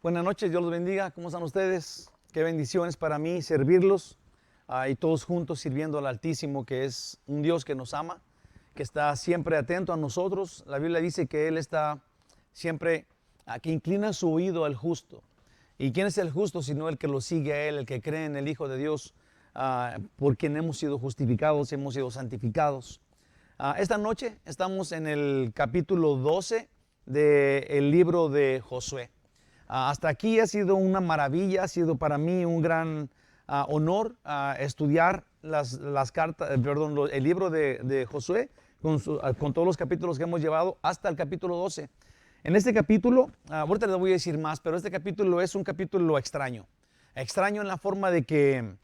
Buenas noches, Dios los bendiga. ¿Cómo están ustedes? Qué bendiciones para mí servirlos y todos juntos sirviendo al Altísimo, que es un Dios que nos ama, que está siempre atento a nosotros. La Biblia dice que Él está siempre, que inclina su oído al justo. ¿Y quién es el justo sino el que lo sigue a Él, el que cree en el Hijo de Dios, por quien hemos sido justificados, hemos sido santificados? Esta noche estamos en el capítulo 12 del libro de Josué. Hasta aquí ha sido una maravilla, ha sido para mí un gran honor estudiar las cartas, el libro de Josué con todos los capítulos que hemos llevado hasta el capítulo 12. En este capítulo, ahorita les voy a decir más, pero este capítulo es un capítulo extraño. Extraño en la forma de que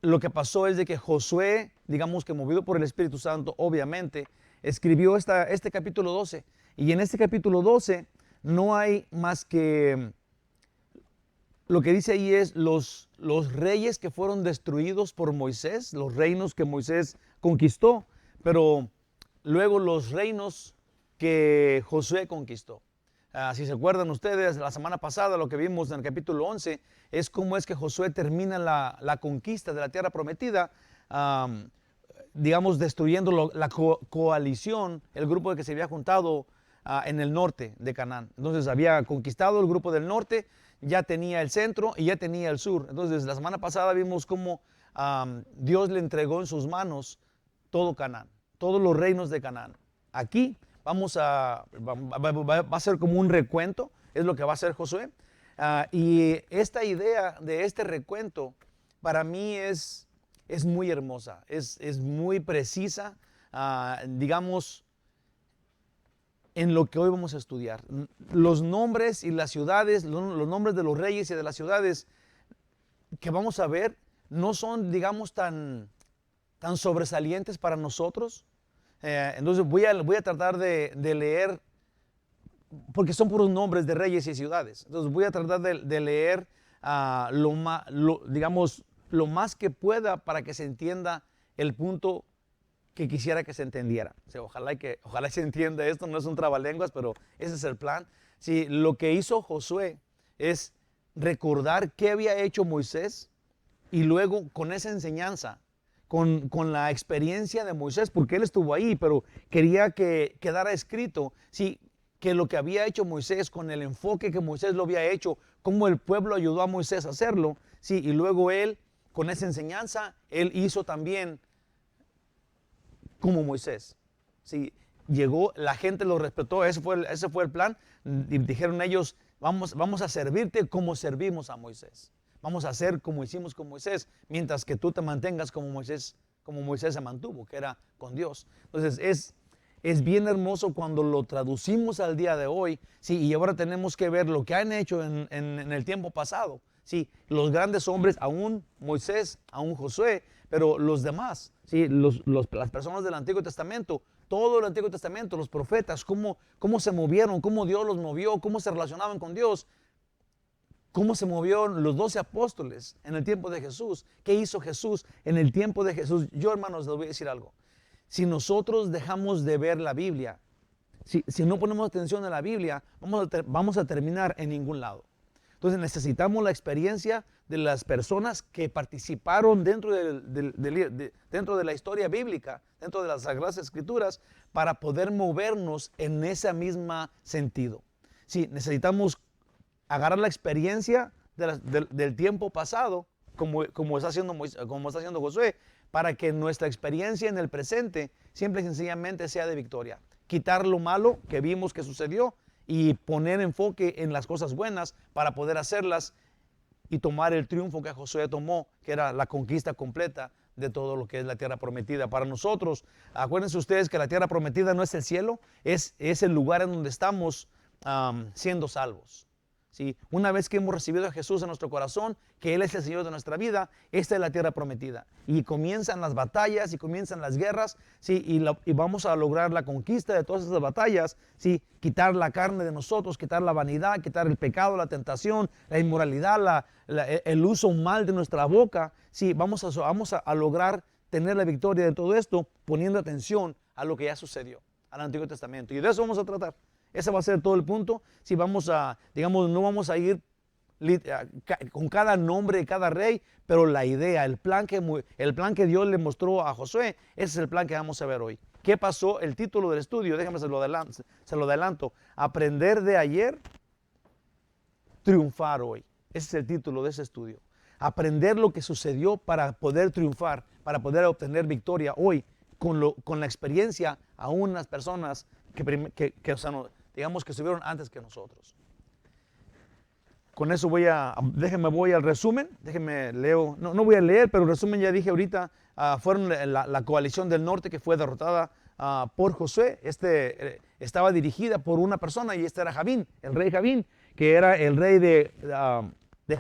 lo que pasó es de que Josué, digamos que movido por el Espíritu Santo, obviamente, escribió este capítulo 12. Y en este capítulo 12 no hay más que, lo que dice ahí es los reyes que fueron destruidos por Moisés, los reinos que Moisés conquistó, pero luego los reinos que Josué conquistó. Si se acuerdan ustedes, la semana pasada lo que vimos en el capítulo 11 es cómo es que Josué termina la conquista de la tierra prometida, digamos, destruyendo la coalición, el grupo que se había juntado en el norte de Canaán. Entonces había conquistado el grupo del norte, ya tenía el centro y ya tenía el sur. Entonces la semana pasada vimos cómo Dios le entregó en sus manos todo Canaán, todos los reinos de Canaán. Aquí va a ser como un recuento, es lo que va a hacer Josué. Y esta idea de este recuento para mí es muy hermosa, es muy precisa, digamos, en lo que hoy vamos a estudiar. Los nombres y las ciudades, los nombres de los reyes y de las ciudades que vamos a ver no son, digamos, tan sobresalientes para nosotros. Entonces voy a tratar de leer, porque son puros nombres de reyes y ciudades. Entonces voy a tratar de leer digamos, lo más que pueda para que se entienda el punto que quisiera que se entendiera. O sea, ojalá se entienda esto, no es un trabalenguas, pero ese es el plan. Sí, lo que hizo Josué es recordar qué había hecho Moisés y luego con esa enseñanza, con la experiencia de Moisés, porque él estuvo ahí, pero quería que quedara escrito, sí, que lo que había hecho Moisés, con el enfoque que Moisés lo había hecho, cómo el pueblo ayudó a Moisés a hacerlo, sí, y luego él, con esa enseñanza, él hizo también como Moisés. Sí, llegó, la gente lo respetó, ese fue el plan. Y dijeron ellos, vamos a servirte como servimos a Moisés. Vamos a hacer como hicimos con Moisés, mientras que tú te mantengas como Moisés se mantuvo, que era con Dios. Entonces es bien hermoso cuando lo traducimos al día de hoy, sí, y ahora tenemos que ver lo que han hecho en el tiempo pasado. Sí, los grandes hombres, aún Moisés, aún Josué, pero los demás, sí, las personas del Antiguo Testamento, todo el Antiguo Testamento, los profetas, cómo se movieron, cómo Dios los movió, cómo se relacionaban con Dios, cómo se movieron los 12 apóstoles en el tiempo de Jesús, qué hizo Jesús en el tiempo de Jesús. Yo, hermanos, les voy a decir algo. Si nosotros dejamos de ver la Biblia, si no ponemos atención a la Biblia, vamos a terminar en ningún lado. Entonces necesitamos la experiencia de las personas que participaron dentro de la historia bíblica, dentro de las Sagradas Escrituras, para poder movernos en ese mismo sentido. Sí, necesitamos agarrar la experiencia del tiempo pasado, como está haciendo Josué, para que nuestra experiencia en el presente simple y sencillamente sea de victoria. Quitar lo malo que vimos que sucedió y poner enfoque en las cosas buenas para poder hacerlas y tomar el triunfo que Josué tomó, que era la conquista completa de todo lo que es la tierra prometida. Para nosotros, acuérdense ustedes que la tierra prometida no es el cielo, es el lugar en donde estamos siendo salvos. ¿Sí? Una vez que hemos recibido a Jesús en nuestro corazón, que Él es el Señor de nuestra vida, esta es la tierra prometida. Y comienzan las batallas y comienzan las guerras, ¿sí? Y vamos a lograr la conquista de todas esas batallas, ¿sí? Quitar la carne de nosotros, quitar la vanidad, quitar el pecado, la tentación, la inmoralidad, el uso mal de nuestra boca. ¿Sí? Vamos a lograr tener la victoria de todo esto poniendo atención a lo que ya sucedió, al Antiguo Testamento. Y de eso vamos a tratar. Ese va a ser todo el punto. Si vamos a, digamos, no vamos a ir con cada nombre de cada rey, pero la idea, el plan que Dios le mostró a Josué, ese es el plan que vamos a ver hoy. ¿Qué pasó? El título del estudio, déjame se lo adelanto. Aprender de ayer, triunfar hoy. Ese es el título de ese estudio. Aprender lo que sucedió para poder triunfar, para poder obtener victoria hoy con la experiencia a unas personas que o sea, digamos que estuvieron antes que nosotros. Con eso voy al resumen, no voy a leer, pero el resumen ya dije ahorita, fueron la coalición del norte que fue derrotada por Josué. Estaba dirigida por una persona y este era Javín, el rey Javín, que era el rey de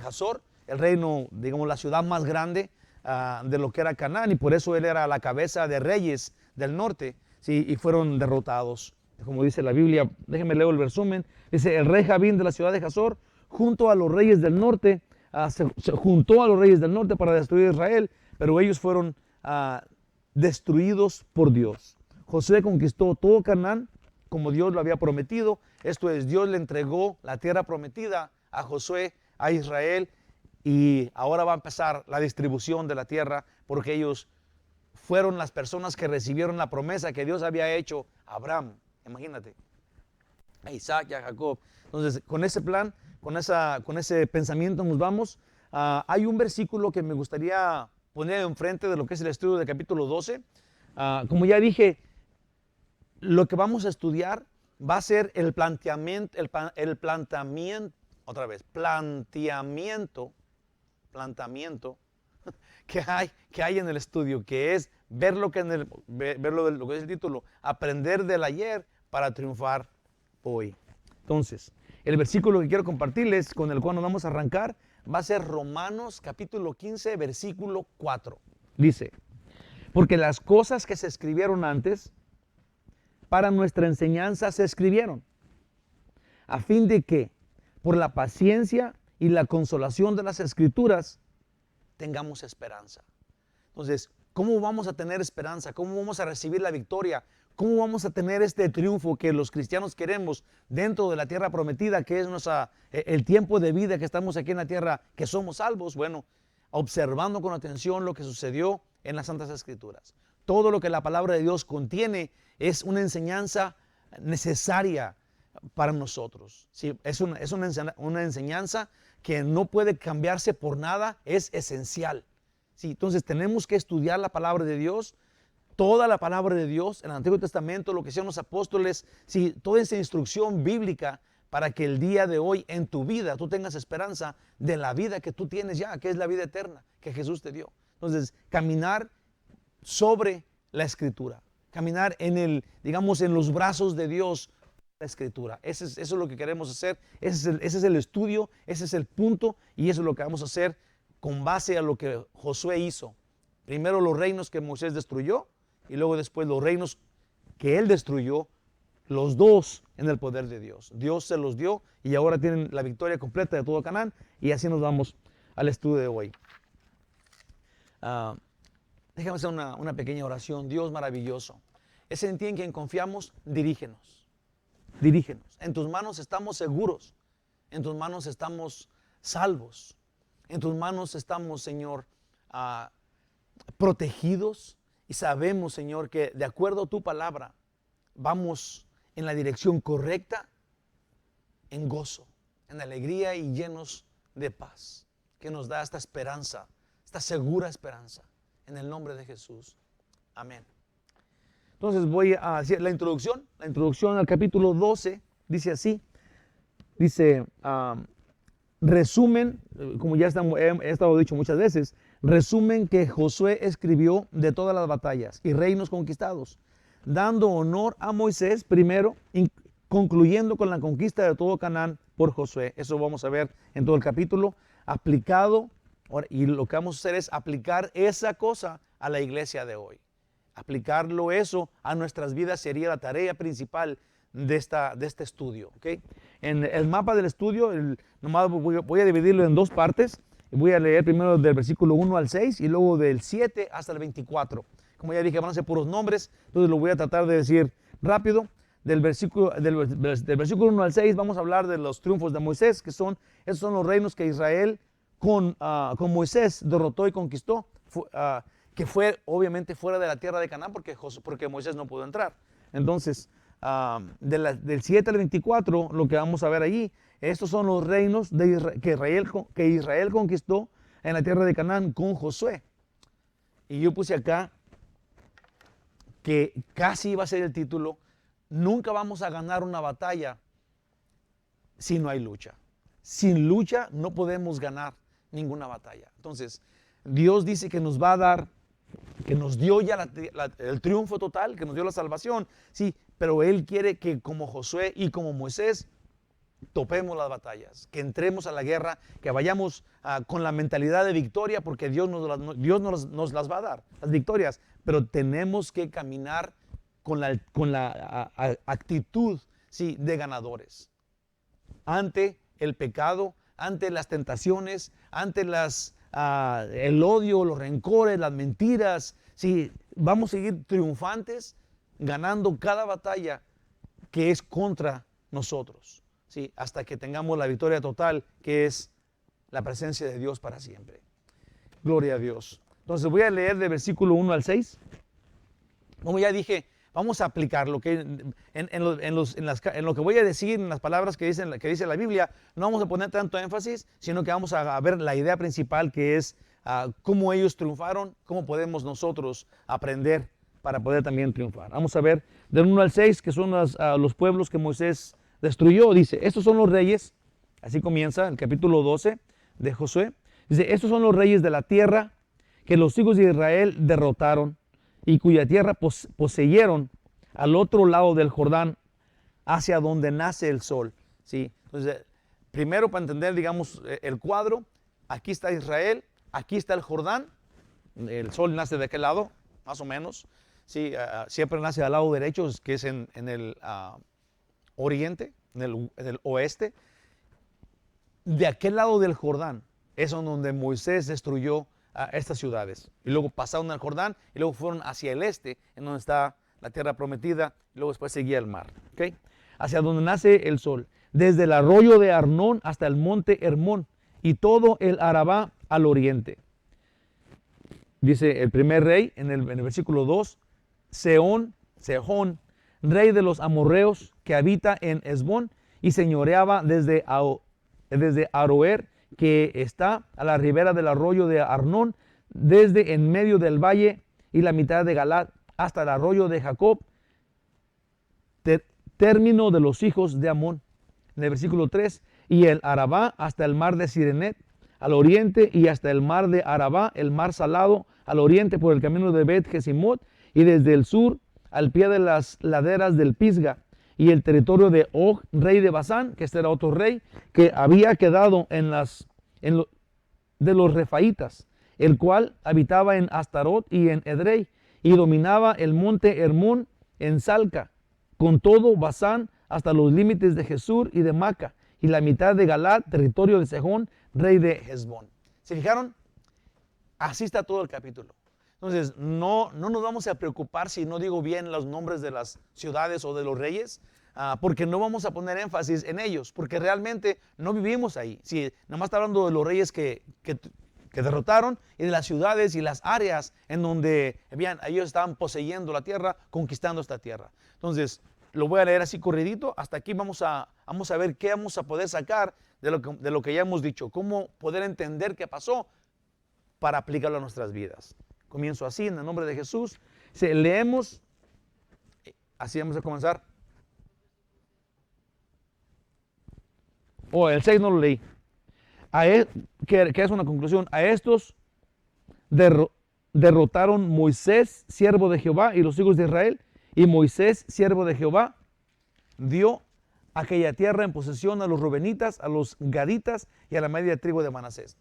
Hazor, el reino, digamos, la ciudad más grande de lo que era Canaán, y por eso él era la cabeza de reyes del norte, ¿sí? Y fueron derrotados. Como dice la Biblia, déjenme leer el resumen, dice, el rey Javín de la ciudad de Hazor, junto a los reyes del norte, se juntó a los reyes del norte para destruir Israel, pero ellos fueron destruidos por Dios. Josué conquistó todo Canaán como Dios lo había prometido. Esto es, Dios le entregó la tierra prometida a Josué, a Israel, y ahora va a empezar la distribución de la tierra porque ellos fueron las personas que recibieron la promesa que Dios había hecho a Abraham, imagínate, a Isaac y a Jacob. Entonces, con ese plan, con ese pensamiento nos vamos. Hay un versículo que me gustaría poner enfrente de lo que es el estudio del capítulo 12. Como ya dije, lo que vamos a estudiar va a ser el planteamiento que hay en el estudio, que es ver lo que es el título, aprender del ayer para triunfar hoy. Entonces, el versículo que quiero compartirles, con el cual nos vamos a arrancar, va a ser Romanos capítulo 15, versículo 4. Dice, porque las cosas que se escribieron antes, para nuestra enseñanza se escribieron, a fin de que, por la paciencia y la consolación de las Escrituras, tengamos esperanza. Entonces, ¿cómo vamos a tener esperanza? ¿Cómo vamos a recibir la victoria? ¿Cómo vamos a tener este triunfo que los cristianos queremos dentro de la tierra prometida, que es el tiempo de vida que estamos aquí en la tierra, que somos salvos? Bueno, observando con atención lo que sucedió en las Santas Escrituras. Todo lo que la palabra de Dios contiene es una enseñanza necesaria para nosotros. Sí, es una enseñanza que no puede cambiarse por nada, es esencial. Sí, entonces tenemos que estudiar la palabra de Dios, toda la palabra de Dios, en el Antiguo Testamento, lo que hicieron los apóstoles, sí, toda esa instrucción bíblica para que el día de hoy en tu vida tú tengas esperanza de la vida que tú tienes ya, que es la vida eterna que Jesús te dio. Entonces, caminar sobre la Escritura, caminar digamos, en los brazos de Dios, la Escritura. Eso es lo que queremos hacer, ese es el estudio, ese es el punto, y eso es lo que vamos a hacer con base a lo que Josué hizo. Primero los reinos que Moisés destruyó, y luego después los reinos que él destruyó, los dos en el poder de Dios. Dios se los dio y ahora tienen la victoria completa de todo Canaán, y así nos vamos al estudio de hoy. Déjame hacer una pequeña oración. Dios maravilloso, es en ti en quien confiamos. Dirígenos. En tus manos estamos seguros, en tus manos estamos salvos, en tus manos estamos, Señor, protegidos, y sabemos, Señor, que de acuerdo a tu palabra vamos en la dirección correcta, en gozo, en alegría y llenos de paz, que nos da esta esperanza, esta segura esperanza, en el nombre de Jesús. Amén. Entonces voy a decir la introducción al capítulo 12, dice así, resumen, como ya he estado dicho muchas veces, resumen que Josué escribió de todas las batallas y reinos conquistados, dando honor a Moisés primero, concluyendo con la conquista de todo Canaán por Josué. Eso vamos a ver en todo el capítulo, aplicado, y lo que vamos a hacer es aplicar esa cosa a la iglesia de hoy. Aplicarlo eso a nuestras vidas sería la tarea principal de este estudio. ¿Okay? En el mapa del estudio, nomás voy a dividirlo en dos partes. Voy a leer primero del versículo 1 al 6 y luego del 7 hasta el 24. Como ya dije, van a ser puros nombres, entonces lo voy a tratar de decir rápido. del versículo 1 al 6 vamos a hablar de los triunfos de Moisés, esos son los reinos que Israel con Moisés derrotó y conquistó, que fue obviamente fuera de la tierra de Canaán porque Moisés no pudo entrar. Entonces, del 7 al 24, lo que vamos a ver allí, estos son los reinos que Israel conquistó en la tierra de Canaán con Josué. Y yo puse acá que casi iba a ser el título: nunca vamos a ganar una batalla si no hay lucha. Sin lucha no podemos ganar ninguna batalla. Entonces, Dios dice que nos va a dar, que nos dio ya el triunfo total, que nos dio la salvación, sí, pero Él quiere que como Josué y como Moisés topemos las batallas, que entremos a la guerra, que vayamos con la mentalidad de victoria, porque Dios nos las va a dar, las victorias, pero tenemos que caminar con la actitud, sí, de ganadores ante el pecado, ante las tentaciones, ante el odio, los rencores, las mentiras. Sí, vamos a seguir triunfantes, ganando cada batalla que es contra nosotros, sí, hasta que tengamos la victoria total, que es la presencia de Dios para siempre. Gloria a Dios. Entonces voy a leer de versículo 1 al 6. Como ya dije, vamos a aplicar lo que en lo que voy a decir, en las palabras que dice la Biblia. No vamos a poner tanto énfasis, sino que vamos a ver la idea principal, que es cómo ellos triunfaron, cómo podemos nosotros aprender para poder también triunfar. Vamos a ver del 1 al 6, que son los pueblos que Moisés destruyó. Dice, estos son los reyes, así comienza el capítulo 12 de Josué. Dice, estos son los reyes de la tierra que los hijos de Israel derrotaron y cuya tierra poseyeron al otro lado del Jordán, hacia donde nace el sol. ¿Sí? Entonces, primero, para entender, digamos, el cuadro, aquí está Israel, aquí está el Jordán, el sol nace de aquel lado, más o menos. Sí, siempre nace al lado derecho, que es en el oriente, en el oeste. De aquel lado del Jordán es donde Moisés destruyó estas ciudades. Y luego pasaron al Jordán y luego fueron hacia el este, en donde está la tierra prometida, y luego después seguía el mar. ¿Okay? Hacia donde nace el sol, desde el arroyo de Arnón hasta el monte Hermón y todo el Arabá al oriente. Dice el primer rey en el versículo 2, Sehón, rey de los amorreos, que habita en Hesbón y señoreaba desde Aroer, que está a la ribera del arroyo de Arnón, desde en medio del valle y la mitad de Galad, hasta el arroyo de Jacob, término de los hijos de Amón. En el versículo 3, y el Arabá hasta el mar de Sirenet, al oriente, y hasta el mar de Arabá, el mar salado, al oriente por el camino de Bet-Jesimot, y desde el sur al pie de las laderas del Pisga, y el territorio de Og, rey de Basán, que este era otro rey, que había quedado de los Refaitas, el cual habitaba en Astarot y en Edrei, y dominaba el monte Hermón en Salca, con todo Basán hasta los límites de Jesur y de Maca, y la mitad de Galad, territorio de Sejón, rey de Hesbón. ¿Se fijaron? Así está todo el capítulo. Entonces, no nos vamos a preocupar si no digo bien los nombres de las ciudades o de los reyes, porque no vamos a poner énfasis en ellos, porque realmente no vivimos ahí. Sí, nada más está hablando de los reyes que derrotaron y de las ciudades y las áreas en donde ellos estaban poseyendo la tierra, conquistando esta tierra. Entonces, lo voy a leer así corridito. Hasta aquí vamos a ver qué vamos a poder sacar de lo que ya hemos dicho, cómo poder entender qué pasó para aplicarlo a nuestras vidas. Comienzo así, en el nombre de Jesús. Leemos, así vamos a comenzar. El 6 no lo leí. Que es una conclusión. A estos derrotaron Moisés, siervo de Jehová, y los hijos de Israel. Y Moisés, siervo de Jehová, dio aquella tierra en posesión a los rubenitas, a los gaditas y a la media tribu de Manasés.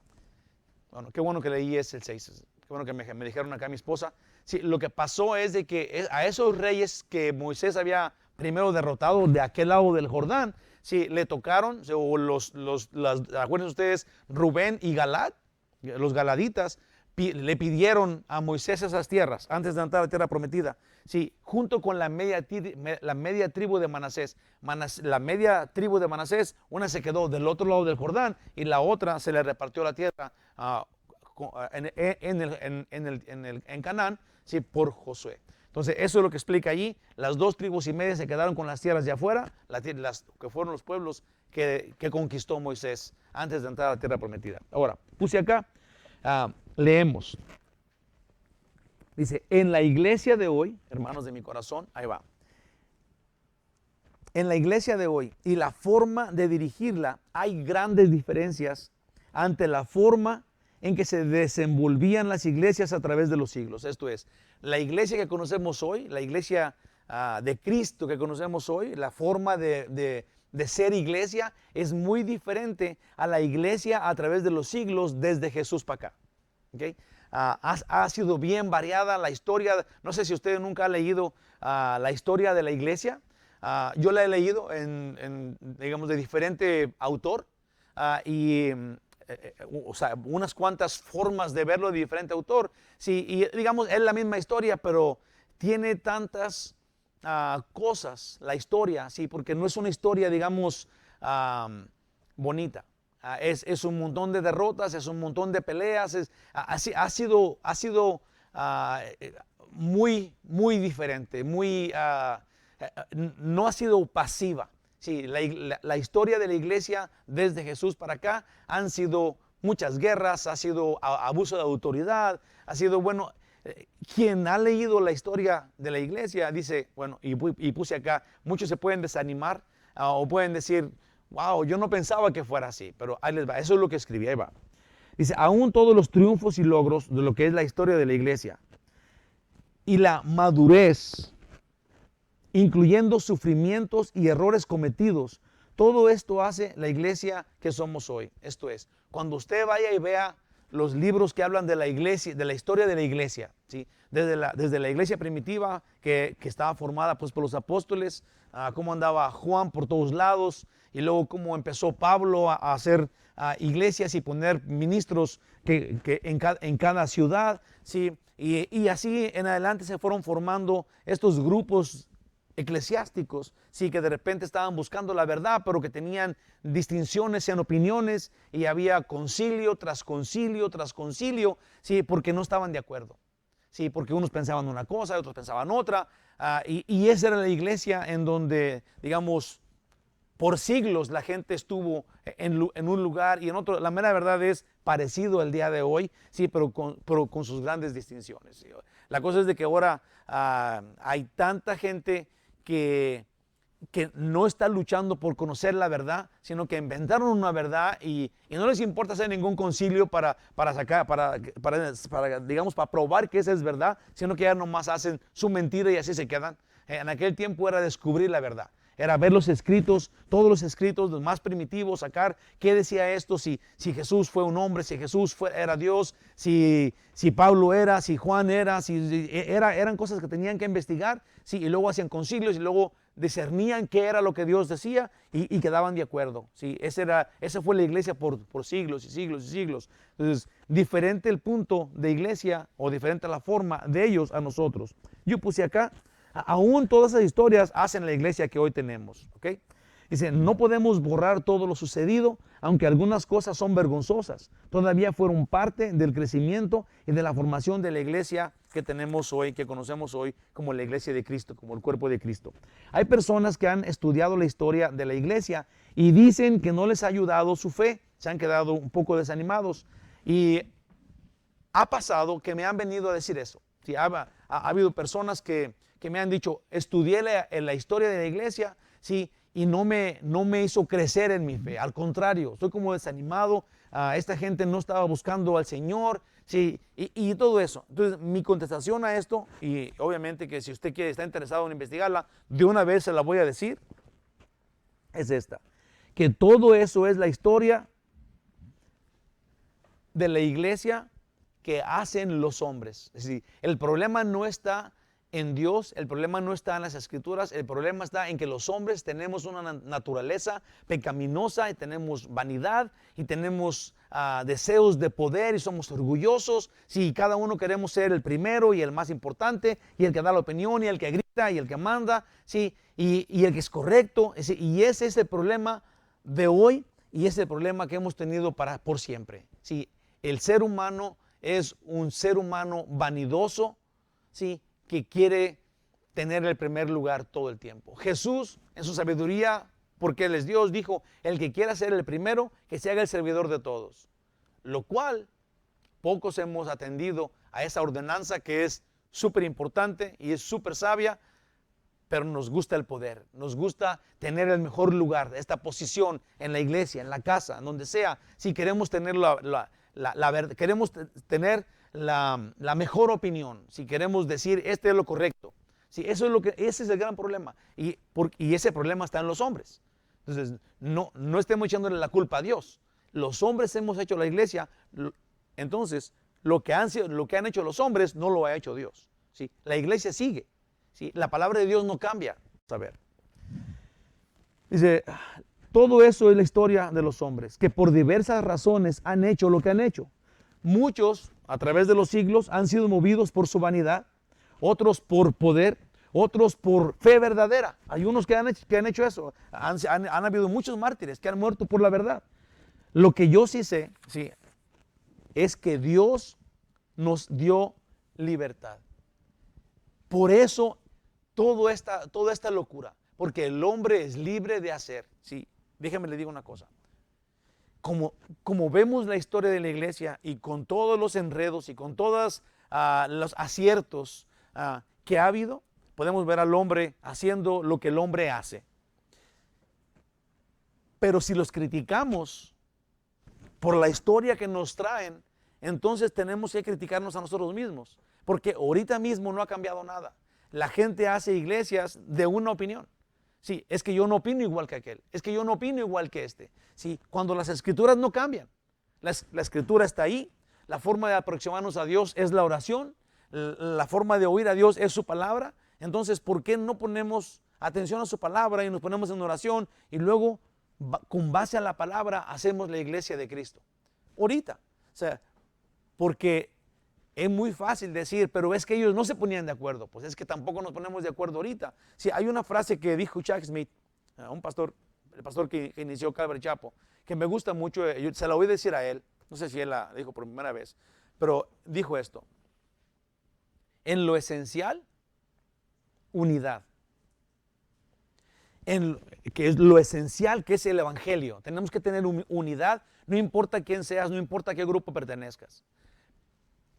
Bueno, qué bueno que leí ese el 6. Qué bueno que me dijeron acá mi esposa. Sí, lo que pasó es de que a esos reyes que Moisés había primero derrotado de aquel lado del Jordán, sí, le tocaron, acuérdense ustedes, Rubén y Galad, los galaditas, le pidieron a Moisés esas tierras antes de entrar a la tierra prometida. Sí, junto con la media tribu de Manasés. La media tribu de Manasés, una se quedó del otro lado del Jordán y la otra se le repartió la tierra en Canaán, sí, por Josué. Entonces, eso es lo que explica allí. Las 2 tribus y media se quedaron con las tierras de afuera, las que fueron los pueblos que conquistó Moisés antes de entrar a la tierra prometida. Ahora, puse acá, leemos. Dice, en la iglesia de hoy, hermanos de mi corazón, ahí va. En la iglesia de hoy y la forma de dirigirla, hay grandes diferencias ante la forma en que se desenvolvían las iglesias a través de los siglos. Esto es, la iglesia que conocemos hoy, la iglesia de Cristo que conocemos hoy, la forma de ser iglesia es muy diferente a la iglesia a través de los siglos desde Jesús para acá. ¿Okay? Ha sido bien variada la historia. No sé si usted nunca ha leído la historia de la iglesia. Yo la he leído digamos, de diferente autor o sea, unas cuantas formas de verlo de diferente autor. Sí, y digamos, es la misma historia, pero tiene tantas cosas, la historia, sí, porque no es una historia, digamos, bonita. Es un montón de derrotas, es un montón de peleas, ha sido muy, muy diferente, no ha sido pasiva. Sí, la historia de la iglesia desde Jesús para acá han sido muchas guerras, ha sido abuso de autoridad, ha sido, bueno, quien ha leído la historia de la iglesia dice, bueno, y puse acá, muchos se pueden desanimar o pueden decir, wow, yo no pensaba que fuera así, pero ahí les va, eso es lo que escribí, ahí va. Dice, aún todos los triunfos y logros de lo que es la historia de la iglesia y la madurez, incluyendo sufrimientos y errores cometidos, todo esto hace la iglesia que somos hoy. Esto es, cuando usted vaya y vea los libros que hablan de la iglesia, de la historia de la iglesia, ¿sí? desde la iglesia primitiva que estaba formada pues, por los apóstoles, cómo andaba Juan por todos lados, y luego cómo empezó Pablo a hacer iglesias y poner ministros en cada ciudad, ¿sí? Y así en adelante se fueron formando estos grupos eclesiásticos, sí, que de repente estaban buscando la verdad, pero que tenían distinciones en opiniones y había concilio tras concilio tras concilio, sí, porque no estaban de acuerdo, sí, porque unos pensaban una cosa y otros pensaban otra, y esa era la iglesia en donde, digamos, por siglos la gente estuvo en un lugar y en otro. La mera verdad es parecido al día de hoy, sí, pero con sus grandes distinciones. ¿Sí? La cosa es de que ahora hay tanta gente que no está luchando por conocer la verdad, sino que inventaron una verdad y no les importa hacer ningún concilio para digamos, para probar que esa es verdad, sino que ya nomás hacen su mentira y así se quedan. En aquel tiempo era descubrir la verdad. Era ver los escritos, todos los escritos, los más primitivos, sacar qué decía esto, si Jesús fue un hombre, si Jesús era Dios, si Pablo era, si Juan era, eran cosas que tenían que investigar, sí, y luego hacían concilios y luego discernían qué era lo que Dios decía y quedaban de acuerdo. Sí, esa fue la iglesia por siglos y siglos y siglos. Entonces, diferente el punto de iglesia o diferente la forma de ellos a nosotros. Yo puse acá, aún todas esas historias hacen la iglesia que hoy tenemos. ¿Okay? Dice, no podemos borrar todo lo sucedido, aunque algunas cosas son vergonzosas. Todavía fueron parte del crecimiento y de la formación de la iglesia que tenemos hoy, que conocemos hoy como la iglesia de Cristo, como el cuerpo de Cristo. Hay personas que han estudiado la historia de la iglesia y dicen que no les ha ayudado su fe, se han quedado un poco desanimados. Y ha pasado que me han venido a decir eso. Sí, ha habido personas que me han dicho, estudié la historia de la iglesia, sí, y no me hizo crecer en mi fe. Al contrario, estoy como desanimado. Esta gente no estaba buscando al Señor, sí, y todo eso. Entonces, mi contestación a esto, y obviamente que si usted está interesado en investigarla, de una vez se la voy a decir, es esta. Que todo eso es la historia de la iglesia que hacen los hombres. Es decir, el problema no está en Dios, el problema no está en las Escrituras, el problema está en que los hombres tenemos una naturaleza pecaminosa y tenemos vanidad y tenemos deseos de poder y somos orgullosos. Sí, cada uno queremos ser el primero y el más importante y el que da la opinión y el que grita y el que manda, sí, y el que es correcto. Y ese es el problema de hoy y ese es el problema que hemos tenido por siempre. Sí, el ser humano es un ser humano vanidoso, sí, que quiere tener el primer lugar todo el tiempo. Jesús, en su sabiduría, porque Él es Dios, dijo, el que quiera ser el primero, que se haga el servidor de todos. Lo cual, pocos hemos atendido a esa ordenanza que es súper importante y es súper sabia, pero nos gusta el poder, nos gusta tener el mejor lugar, esta posición en la iglesia, en la casa, en donde sea. Si queremos tener queremos tener la mejor opinión, si queremos decir este es lo correcto. Sí, ese es el gran problema. Y ese problema está en los hombres. Entonces, no estemos echándole la culpa a Dios. Los hombres hemos hecho la iglesia. Entonces, lo que han hecho los hombres no lo ha hecho Dios. ¿Sí? La iglesia sigue. ¿Sí? La palabra de Dios no cambia. A ver. Dice, todo eso es la historia de los hombres, que por diversas razones han hecho lo que han hecho. Muchos, a través de los siglos, han sido movidos por su vanidad, otros por poder, otros por fe verdadera. Hay unos que han hecho eso. Han habido muchos mártires que han muerto por la verdad. Lo que yo sí sé, sí, es que Dios nos dio libertad. Por eso toda esta locura, porque el hombre es libre de hacer. Sí, déjeme le digo una cosa. Como vemos la historia de la iglesia y con todos los enredos y con todos los aciertos que ha habido, podemos ver al hombre haciendo lo que el hombre hace. Pero si los criticamos por la historia que nos traen, entonces tenemos que criticarnos a nosotros mismos, porque ahorita mismo no ha cambiado nada. La gente hace iglesias de una opinión. Sí, es que yo no opino igual que aquel, es que yo no opino igual que este. Sí, cuando las escrituras no cambian, la escritura está ahí, la forma de aproximarnos a Dios es la oración, la forma de oír a Dios es su palabra. Entonces, ¿por qué no ponemos atención a su palabra y nos ponemos en oración y luego con base a la palabra hacemos la iglesia de Cristo? Ahorita, o sea, porque es muy fácil decir, pero es que ellos no se ponían de acuerdo. Pues es que tampoco nos ponemos de acuerdo ahorita. Sí, hay una frase que dijo Chuck Smith, un pastor, el pastor que inició Calvary Chapel, que me gusta mucho, se la oí decir a él, no sé si él la dijo por primera vez, pero dijo esto: en lo esencial, unidad. Que es lo esencial, que es el evangelio. Tenemos que tener unidad, no importa quién seas, no importa a qué grupo pertenezcas.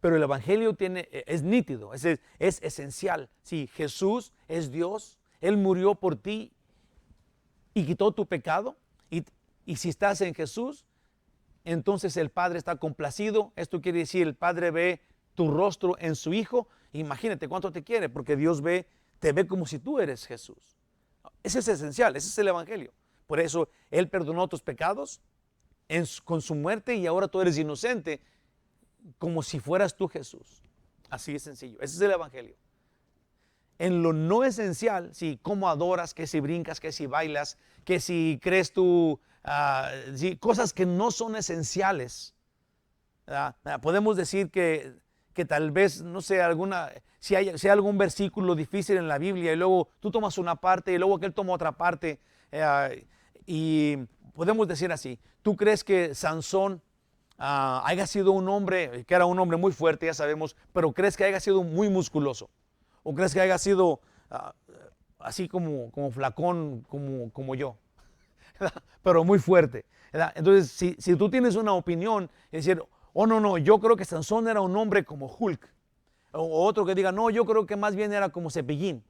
Pero el evangelio es nítido, es esencial. Sí, Jesús es Dios, Él murió por ti y quitó tu pecado. Y si estás en Jesús, entonces el Padre está complacido. Esto quiere decir, el Padre ve tu rostro en su Hijo. Imagínate cuánto te quiere, porque Dios te ve como si tú eres Jesús. Ese es esencial, ese es el evangelio. Por eso Él perdonó tus pecados con su muerte y ahora tú eres inocente, como si fueras tú Jesús. Así de sencillo. Ese es el evangelio. En lo no esencial, sí, cómo adoras, que si brincas, que si bailas, que si crees tú, sí, cosas que no son esenciales. Podemos decir que tal vez, no sé, si hay algún versículo difícil en la Biblia y luego tú tomas una parte y luego aquel toma otra parte, y podemos decir así: tú crees que Sansón haya sido un hombre, que era un hombre muy fuerte, ya sabemos, pero crees que haya sido muy musculoso, o crees que haya sido así como flacón, como yo, pero muy fuerte, ¿verdad? Entonces, si tú tienes una opinión, es decir, oh no, yo creo que Sansón era un hombre como Hulk, o otro que diga, no, yo creo que más bien era como Cepillín,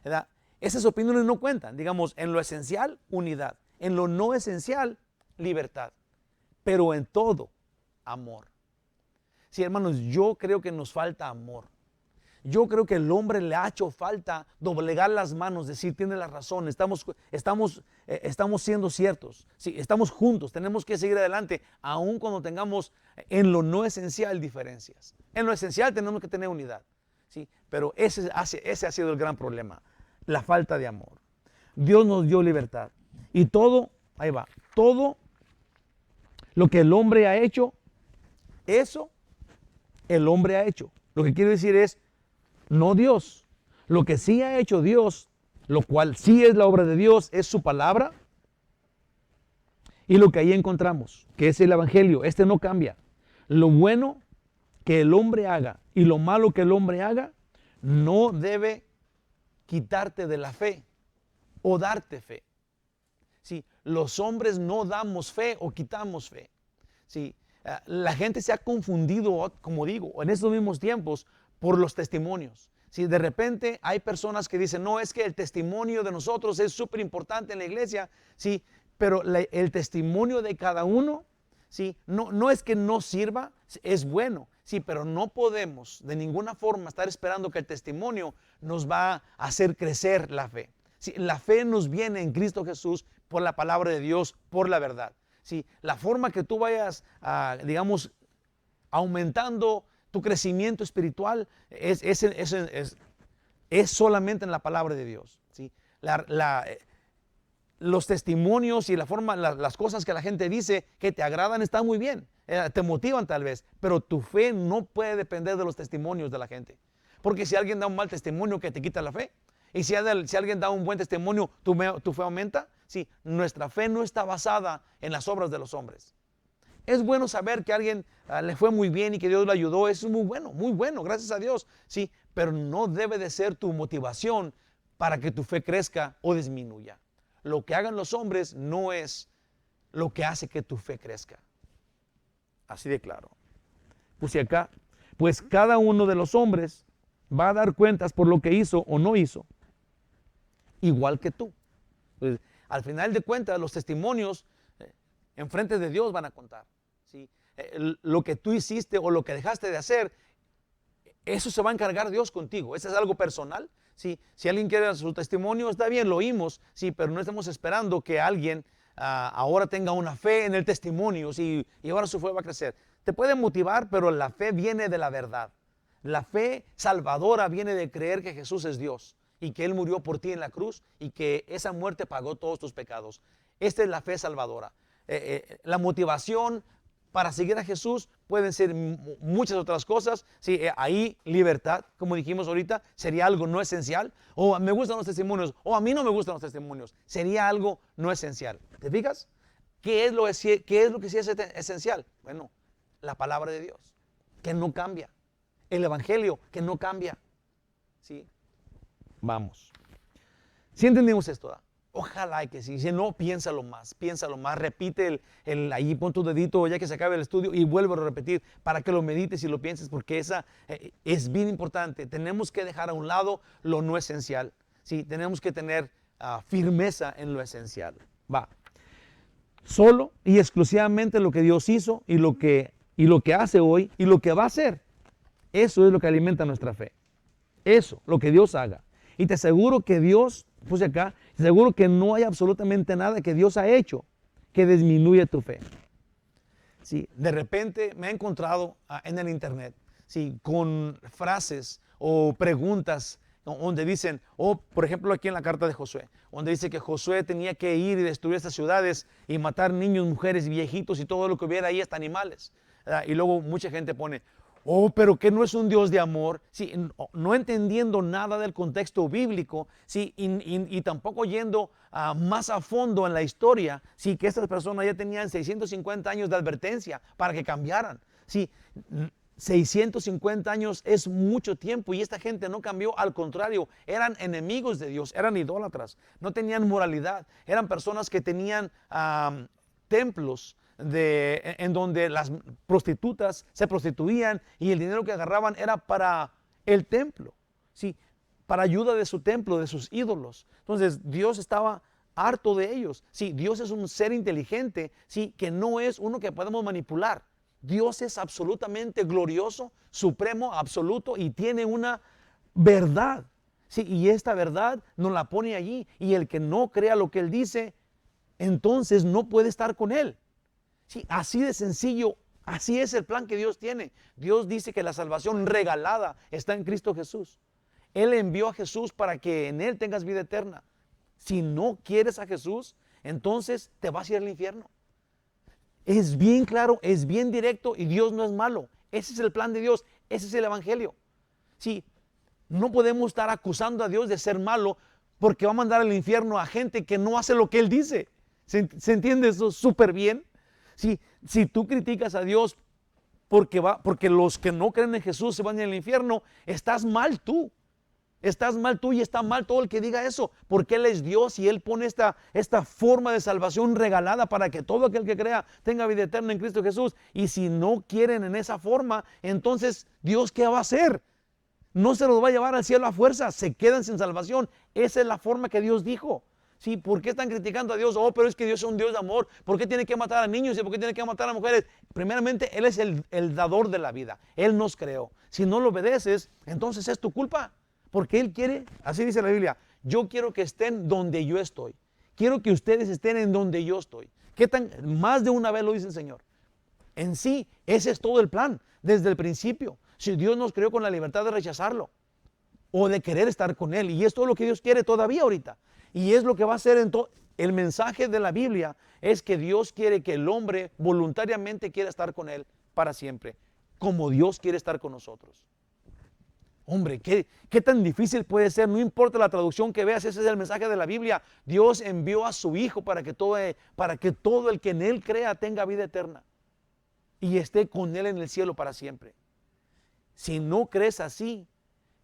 ¿verdad? Esas opiniones no cuentan. Digamos, en lo esencial, unidad; en lo no esencial, libertad; pero en todo, amor. Sí, hermanos, yo creo que nos falta amor. Yo creo que el hombre le ha hecho falta doblegar las manos, decir, tiene la razón, estamos siendo ciertos, sí, estamos juntos, tenemos que seguir adelante, aun cuando tengamos en lo no esencial diferencias. En lo esencial tenemos que tener unidad. ¿sí? Pero ese ha sido el gran problema, la falta de amor. Dios nos dio libertad. Y todo, ahí va, todo lo que el hombre ha hecho, eso el hombre ha hecho. Lo que quiero decir es, no Dios. Lo que sí ha hecho Dios, lo cual sí es la obra de Dios, es su palabra. Y lo que ahí encontramos, que es el evangelio, este no cambia. Lo bueno que el hombre haga y lo malo que el hombre haga, no debe quitarte de la fe o darte fe. Sí, los hombres no damos fe o quitamos fe. Sí, la gente se ha confundido, como digo, en estos mismos tiempos por los testimonios. Si de repente hay personas que dicen, no, es que el testimonio de nosotros es súper importante en la iglesia, sí, pero el testimonio de cada uno, sí, no es que no sirva, es bueno, sí, pero no podemos de ninguna forma estar esperando que el testimonio nos va a hacer crecer la fe. Sí, la fe nos viene en Cristo Jesús por la palabra de Dios, por la verdad. Sí, la forma que tú vayas, digamos, aumentando tu crecimiento espiritual es solamente en la palabra de Dios. ¿Sí? Los testimonios y la forma, las cosas que la gente dice que te agradan están muy bien, te motivan tal vez, pero tu fe no puede depender de los testimonios de la gente. Porque si alguien da un mal testimonio, que te quita la fe. Y si alguien da un buen testimonio, tu fe aumenta. Sí, nuestra fe no está basada en las obras de los hombres. Es bueno saber que a alguien le fue muy bien y que Dios le ayudó. Eso es muy bueno, gracias a Dios. Sí, pero no debe de ser tu motivación para que tu fe crezca o disminuya. Lo que hagan los hombres no es lo que hace que tu fe crezca. Así de claro. Puse acá, pues cada uno de los hombres va a dar cuentas por lo que hizo o no hizo, igual que tú. Entonces, al final de cuentas, los testimonios en frente de Dios van a contar. ¿Sí? Lo que tú hiciste o lo que dejaste de hacer, eso se va a encargar Dios contigo. Eso es algo personal. ¿Sí? Si alguien quiere dar su testimonio, está bien, lo oímos, sí, pero no estamos esperando que alguien ahora tenga una fe en el testimonio, ¿sí? Y ahora su fe va a crecer. Te puede motivar, pero la fe viene de la verdad. La fe salvadora viene de creer que Jesús es Dios y que Él murió por ti en la cruz y que esa muerte pagó todos tus pecados. Esta es la fe salvadora. La motivación para seguir a Jesús pueden ser muchas otras cosas. Sí, ahí libertad, como dijimos ahorita, sería algo no esencial. O me gustan los testimonios, o a mí no me gustan los testimonios. Sería algo no esencial. ¿Te fijas? ¿Qué es lo que sí es esencial? Bueno, la palabra de Dios, que no cambia. El evangelio, que no cambia. ¿Sí? Vamos. Si entendimos esto, ¿da? Ojalá que sí. Si no, piénsalo más, repite ahí pon tu dedito ya que se acabe el estudio y vuelve a repetir para que lo medites y lo pienses, porque esa es bien importante. Tenemos que dejar a un lado lo no esencial. Sí, tenemos que tener firmeza en lo esencial. Va. Solo y exclusivamente lo que Dios hizo y lo que hace hoy y lo que va a hacer. Eso es lo que alimenta nuestra fe. Eso, lo que Dios haga. Y te aseguro que Dios, puse acá, te aseguro que no hay absolutamente nada que Dios ha hecho que disminuya tu fe. Sí, de repente me he encontrado en el internet, sí, con frases o preguntas donde dicen, por ejemplo aquí en la carta de Josué, donde dice que Josué tenía que ir y destruir estas ciudades y matar niños, mujeres, viejitos y todo lo que hubiera ahí, hasta animales. Y luego mucha gente pone, pero que no es un Dios de amor, sí, no entendiendo nada del contexto bíblico, sí, y tampoco yendo más a fondo en la historia, sí, que estas personas ya tenían 650 años de advertencia para que cambiaran, sí, 650 años es mucho tiempo y esta gente no cambió, al contrario, eran enemigos de Dios, eran idólatras, no tenían moralidad, eran personas que tenían templos en donde las prostitutas se prostituían y el dinero que agarraban era para el templo, ¿sí? Para ayuda de su templo, de sus ídolos. Entonces Dios estaba harto de ellos. Sí, Dios es un ser inteligente, sí, que no es uno que podemos manipular. Dios es absolutamente glorioso, supremo, absoluto y tiene una verdad. Sí, y esta verdad nos la pone allí, y el que no crea lo que Él dice, entonces no puede estar con Él. Sí, así de sencillo Así es el plan que Dios tiene. Dios dice que la salvación regalada está en Cristo Jesús. Él envió a Jesús para que en Él tengas vida eterna. Si no quieres a Jesús, entonces te vas a ir al infierno. Es bien claro, es bien directo y Dios no es malo. Ese es el plan de Dios, ese es el evangelio. Sí, no podemos estar acusando a Dios de ser malo porque va a mandar al infierno a gente que no hace lo que Él dice. ¿Se entiende eso súper bien? Si tú criticas a Dios porque los que no creen en Jesús se van al infierno, estás mal tú. Estás mal tú y está mal todo el que diga eso, porque Él es Dios y Él pone esta forma de salvación regalada para que todo aquel que crea tenga vida eterna en Cristo Jesús. Y si no quieren en esa forma, entonces ¿Dios qué va a hacer? No se los va a llevar al cielo a fuerza, se quedan sin salvación. Esa es la forma que Dios dijo. Sí, ¿por qué están criticando a Dios? Oh, pero es que Dios es un Dios de amor. ¿Por qué tiene que matar a niños y por qué tiene que matar a mujeres? Primeramente, Él es el dador de la vida. Él nos creó. Si no lo obedeces, entonces es tu culpa. Porque Él quiere, así dice la Biblia, yo quiero que estén donde yo estoy. Quiero que ustedes estén en donde yo estoy. Más de una vez lo dice el Señor. En sí, ese es todo el plan, desde el principio. Si Dios nos creó con la libertad de rechazarlo o de querer estar con Él. Y es todo lo que Dios quiere todavía ahorita. Y es lo que va a hacer en todo. El mensaje de la Biblia es que Dios quiere que el hombre voluntariamente quiera estar con Él para siempre, como Dios quiere estar con nosotros. Hombre, ¿qué tan difícil puede ser? No importa la traducción que veas, ese es el mensaje de la Biblia. Dios envió a su Hijo para que todo el que en Él crea tenga vida eterna y esté con Él en el cielo para siempre. Si no crees así,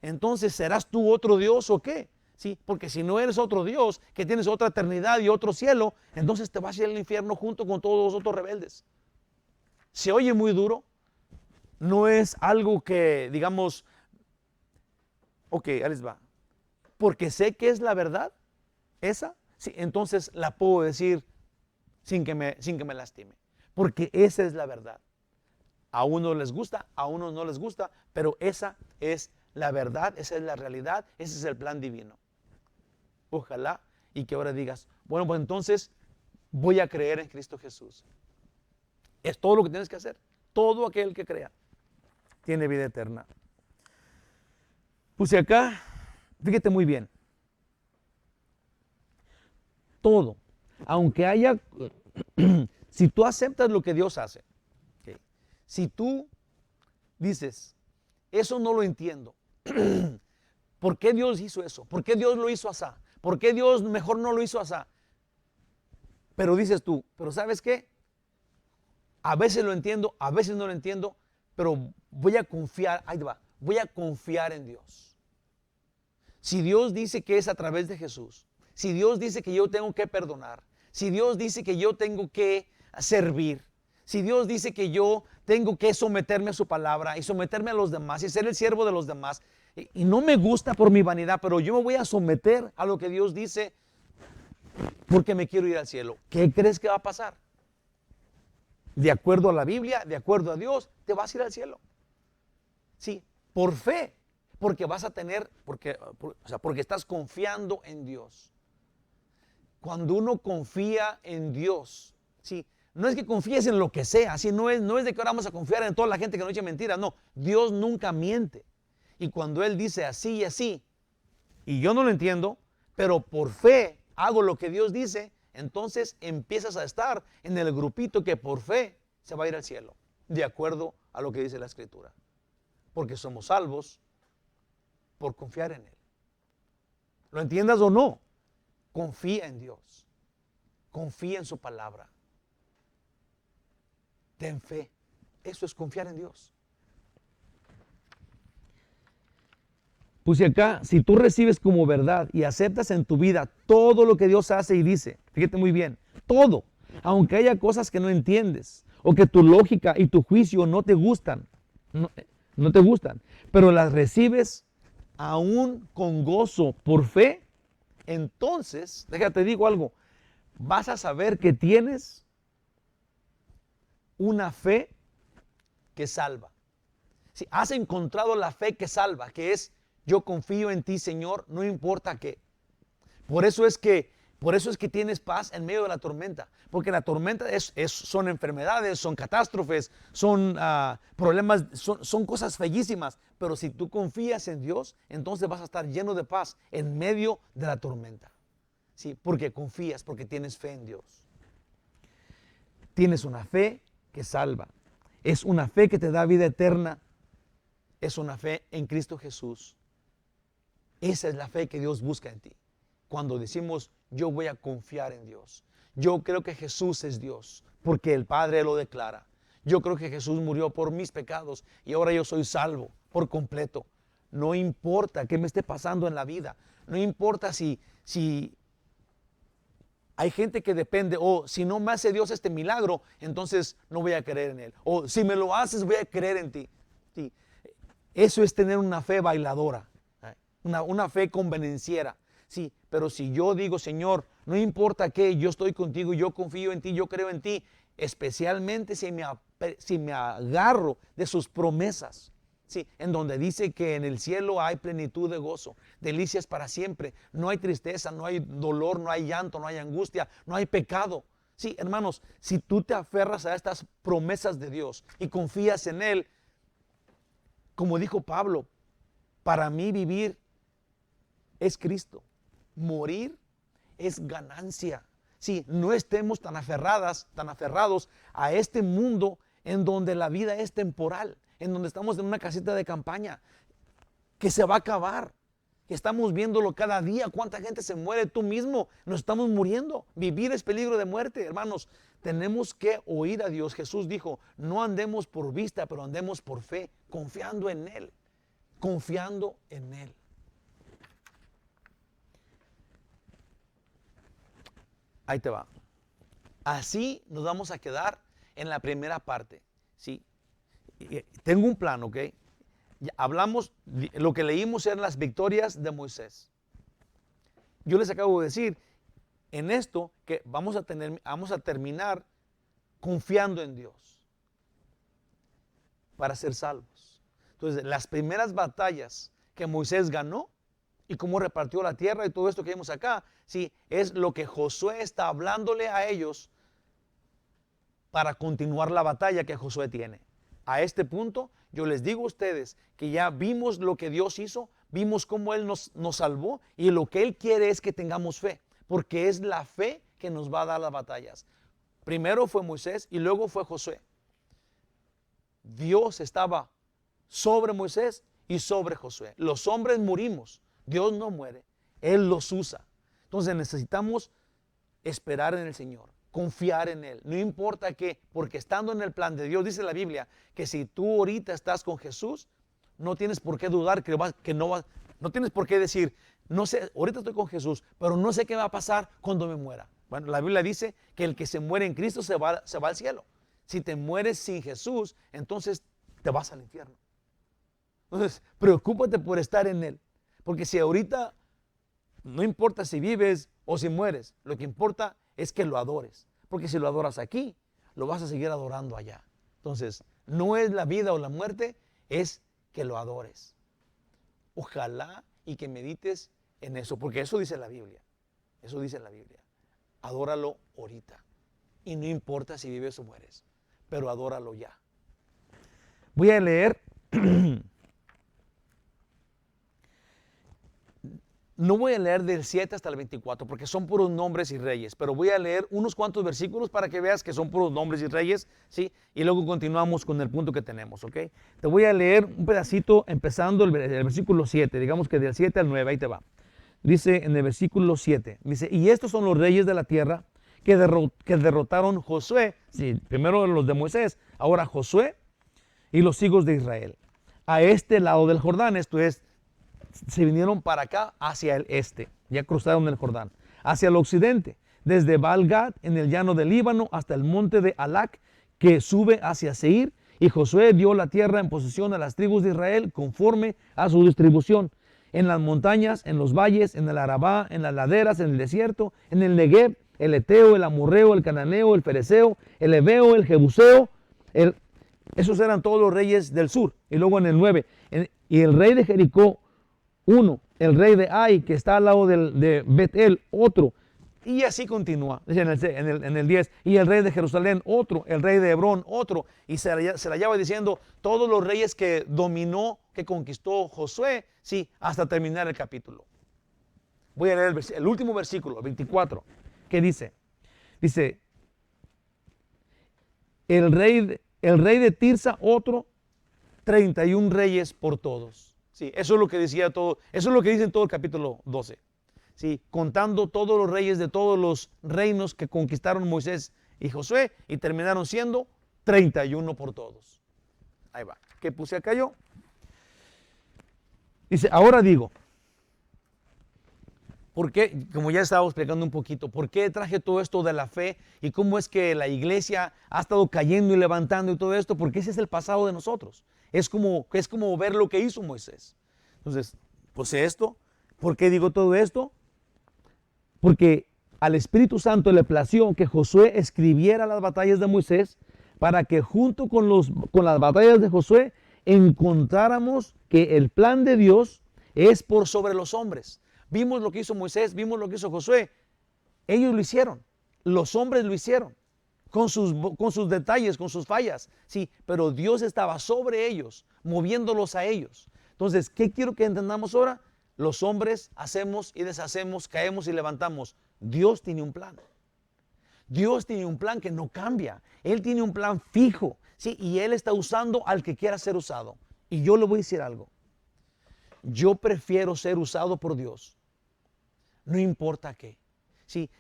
entonces ¿serás tú otro Dios o qué? Sí, porque si no eres otro Dios, que tienes otra eternidad y otro cielo, entonces te vas a ir al infierno junto con todos los otros rebeldes. Se oye muy duro, no es algo que, digamos, ok, ahí les va. Porque sé que es la verdad, esa, sí, entonces la puedo decir sin que me lastime. Porque esa es la verdad. A unos les gusta, a unos no les gusta, pero esa es la verdad, esa es la realidad, ese es el plan divino. Ojalá y que ahora digas, bueno, pues entonces voy a creer en Cristo Jesús. Es todo lo que tienes que hacer. Todo aquel que crea tiene vida eterna. Puse acá, fíjate muy bien. Todo, aunque haya, si tú aceptas lo que Dios hace, okay, si tú dices, eso no lo entiendo, ¿por qué Dios hizo eso? ¿Por qué Dios lo hizo así? ¿Por qué Dios mejor no lo hizo así? Pero dices tú, pero ¿sabes qué? A veces lo entiendo, a veces no lo entiendo, pero voy a confiar, ahí va, voy a confiar en Dios. Si Dios dice que es a través de Jesús, si Dios dice que yo tengo que perdonar, si Dios dice que yo tengo que servir, si Dios dice que yo tengo que someterme a su palabra y someterme a los demás y ser el siervo de los demás, y no me gusta por mi vanidad, pero yo me voy a someter a lo que Dios dice porque me quiero ir al cielo, ¿qué crees que va a pasar? De acuerdo a la Biblia, de acuerdo a Dios, te vas a ir al cielo. Sí, por fe. Porque vas a tener, porque estás confiando en Dios. Cuando uno confía en Dios, ¿sí? No es que confíes en lo que sea, ¿sí? No es de que ahora vamos a confiar en toda la gente que nos eche mentiras, no. Dios nunca miente. Y cuando Él dice así y así, y yo no lo entiendo, pero por fe hago lo que Dios dice, entonces empiezas a estar en el grupito que por fe se va a ir al cielo, de acuerdo a lo que dice la Escritura. Porque somos salvos por confiar en Él. ¿Lo entiendas o no? Confía en Dios. Confía en su palabra. Ten fe. Eso es confiar en Dios. Puse acá, si tú recibes como verdad y aceptas en tu vida todo lo que Dios hace y dice, fíjate muy bien, todo, aunque haya cosas que no entiendes o que tu lógica y tu juicio no te gustan, no te gustan, pero las recibes aún con gozo por fe, entonces, déjate digo algo, vas a saber que tienes una fe que salva. Si has encontrado la fe que salva, que es yo confío en ti, Señor, no importa qué. Por eso es que Por eso es que tienes paz en medio de la tormenta, porque la tormenta son enfermedades, son catástrofes, son problemas, son cosas bellísimas, pero si tú confías en Dios, entonces vas a estar lleno de paz en medio de la tormenta. Sí, porque confías, porque tienes fe en Dios. Tienes una fe que salva, es una fe que te da vida eterna, es una fe en Cristo Jesús. Esa es la fe que Dios busca en ti. Cuando decimos, yo voy a confiar en Dios. Yo creo que Jesús es Dios, porque el Padre lo declara. Yo creo que Jesús murió por mis pecados y ahora yo soy salvo por completo. No importa qué me esté pasando en la vida. No importa si hay gente que depende, si no me hace Dios este milagro, entonces no voy a creer en Él. O si me lo haces, voy a creer en ti. Sí. Eso es tener una fe bailadora, una fe convenenciera. Sí, pero si yo digo, Señor, no importa qué, yo estoy contigo, yo confío en ti, yo creo en ti, especialmente si me agarro de sus promesas, sí, en donde dice que en el cielo hay plenitud de gozo, delicias para siempre, no hay tristeza, no hay dolor, no hay llanto, no hay angustia, no hay pecado. Sí, hermanos, si tú te aferras a estas promesas de Dios y confías en Él, como dijo Pablo, para mí vivir es Cristo. Morir es ganancia. Sí, no estemos tan aferrados a este mundo en donde la vida es temporal, en donde estamos en una casita de campaña que se va a acabar, que estamos viéndolo cada día, cuánta gente se muere, tú mismo, nos estamos muriendo. Vivir es peligro de muerte, hermanos. Tenemos que oír a Dios. Jesús dijo, no andemos por vista, pero andemos por fe, confiando en Él, confiando en Él. Ahí te va. Así nos vamos a quedar en la primera parte. ¿Sí? Tengo un plan, ¿ok? Ya hablamos, lo que leímos eran las victorias de Moisés. Yo les acabo de decir, en esto que vamos a terminar confiando en Dios para ser salvos. Entonces, las primeras batallas que Moisés ganó, y cómo repartió la tierra y todo esto que vemos acá, sí, es lo que Josué está hablándole a ellos para continuar la batalla que Josué tiene. A este punto, yo les digo a ustedes que ya vimos lo que Dios hizo, vimos cómo Él nos salvó y lo que Él quiere es que tengamos fe, porque es la fe que nos va a dar las batallas. Primero fue Moisés y luego fue Josué. Dios estaba sobre Moisés y sobre Josué. Los hombres morimos. Dios no muere, Él los usa. Entonces necesitamos esperar en el Señor, confiar en Él. No importa qué, porque estando en el plan de Dios, dice la Biblia, que si tú ahorita estás con Jesús, no tienes por qué dudar no tienes por qué decir, no sé, ahorita estoy con Jesús, pero no sé qué va a pasar cuando me muera. Bueno, la Biblia dice que el que se muere en Cristo se va al cielo. Si te mueres sin Jesús, entonces te vas al infierno. Entonces, preocúpate por estar en Él. Porque si ahorita, no importa si vives o si mueres, lo que importa es que lo adores. Porque si lo adoras aquí, lo vas a seguir adorando allá. Entonces, no es la vida o la muerte, es que lo adores. Ojalá y que medites en eso, porque eso dice la Biblia. Eso dice la Biblia. Adóralo ahorita. Y no importa si vives o mueres, pero adóralo ya. Voy a leer... No voy a leer del 7 hasta el 24 porque son puros nombres y reyes, pero voy a leer unos cuantos versículos para que veas que son puros nombres y reyes, ¿sí? Y luego continuamos con el punto que tenemos, ¿ok? Te voy a leer un pedacito empezando el versículo 7, digamos que del 7 al 9, ahí te va. Dice en el versículo 7, dice, y estos son los reyes de la tierra que derrotaron Josué, sí, primero los de Moisés, ahora Josué y los hijos de Israel. A este lado del Jordán, esto es, se vinieron para acá hacia el este, ya cruzaron el Jordán, hacia el occidente, desde Baal-Gad en el llano del Líbano hasta el monte de Alac que sube hacia Seir, y Josué dio la tierra en posesión a las tribus de Israel conforme a su distribución, en las montañas, en los valles, en el Arabá, en las laderas, en el desierto, en el Negev, el Eteo, el Amorreo, el Cananeo, el Fereceo, el Heveo, el Jebuseo, esos eran todos los reyes del sur. Y luego en el 9, y el rey de Jericó, uno, el rey de Ai, que está al lado de Betel, otro, Y así continúa, dice en el 10, y el rey de Jerusalén otro, el rey de Hebrón otro, y se la lleva diciendo todos los reyes que dominó, que conquistó Josué, sí, hasta terminar el capítulo. Voy a leer el último versículo, 24, que dice, el rey de Tirsa otro, 31 reyes por todos. Sí, eso es lo que decía todo, eso es lo que dice en todo el capítulo 12. Sí, contando todos los reyes de todos los reinos que conquistaron Moisés y Josué, y terminaron siendo 31 por todos. Ahí va. ¿Qué puse acá yo? Dice, ahora digo, ¿por qué? Como ya estaba explicando un poquito, ¿por qué traje todo esto de la fe y cómo es que la iglesia ha estado cayendo y levantando y todo esto? Porque ese es el pasado de nosotros. Es como ver lo que hizo Moisés. Entonces, pues esto, ¿por qué digo todo esto? Porque al Espíritu Santo le plació que Josué escribiera las batallas de Moisés para que junto con las batallas de Josué encontráramos que el plan de Dios es por sobre los hombres. Vimos lo que hizo Moisés, vimos lo que hizo Josué. Ellos lo hicieron, los hombres lo hicieron, con sus detalles, con sus fallas. Sí, pero Dios estaba sobre ellos, moviéndolos a ellos. Entonces, ¿qué quiero que entendamos ahora? Los hombres hacemos y deshacemos, caemos y levantamos. Dios tiene un plan. Dios tiene un plan que no cambia. Él tiene un plan fijo, ¿sí? Y Él está usando al que quiera ser usado. Y yo le voy a decir algo. Yo prefiero ser usado por Dios. No importa qué. ¿Sí?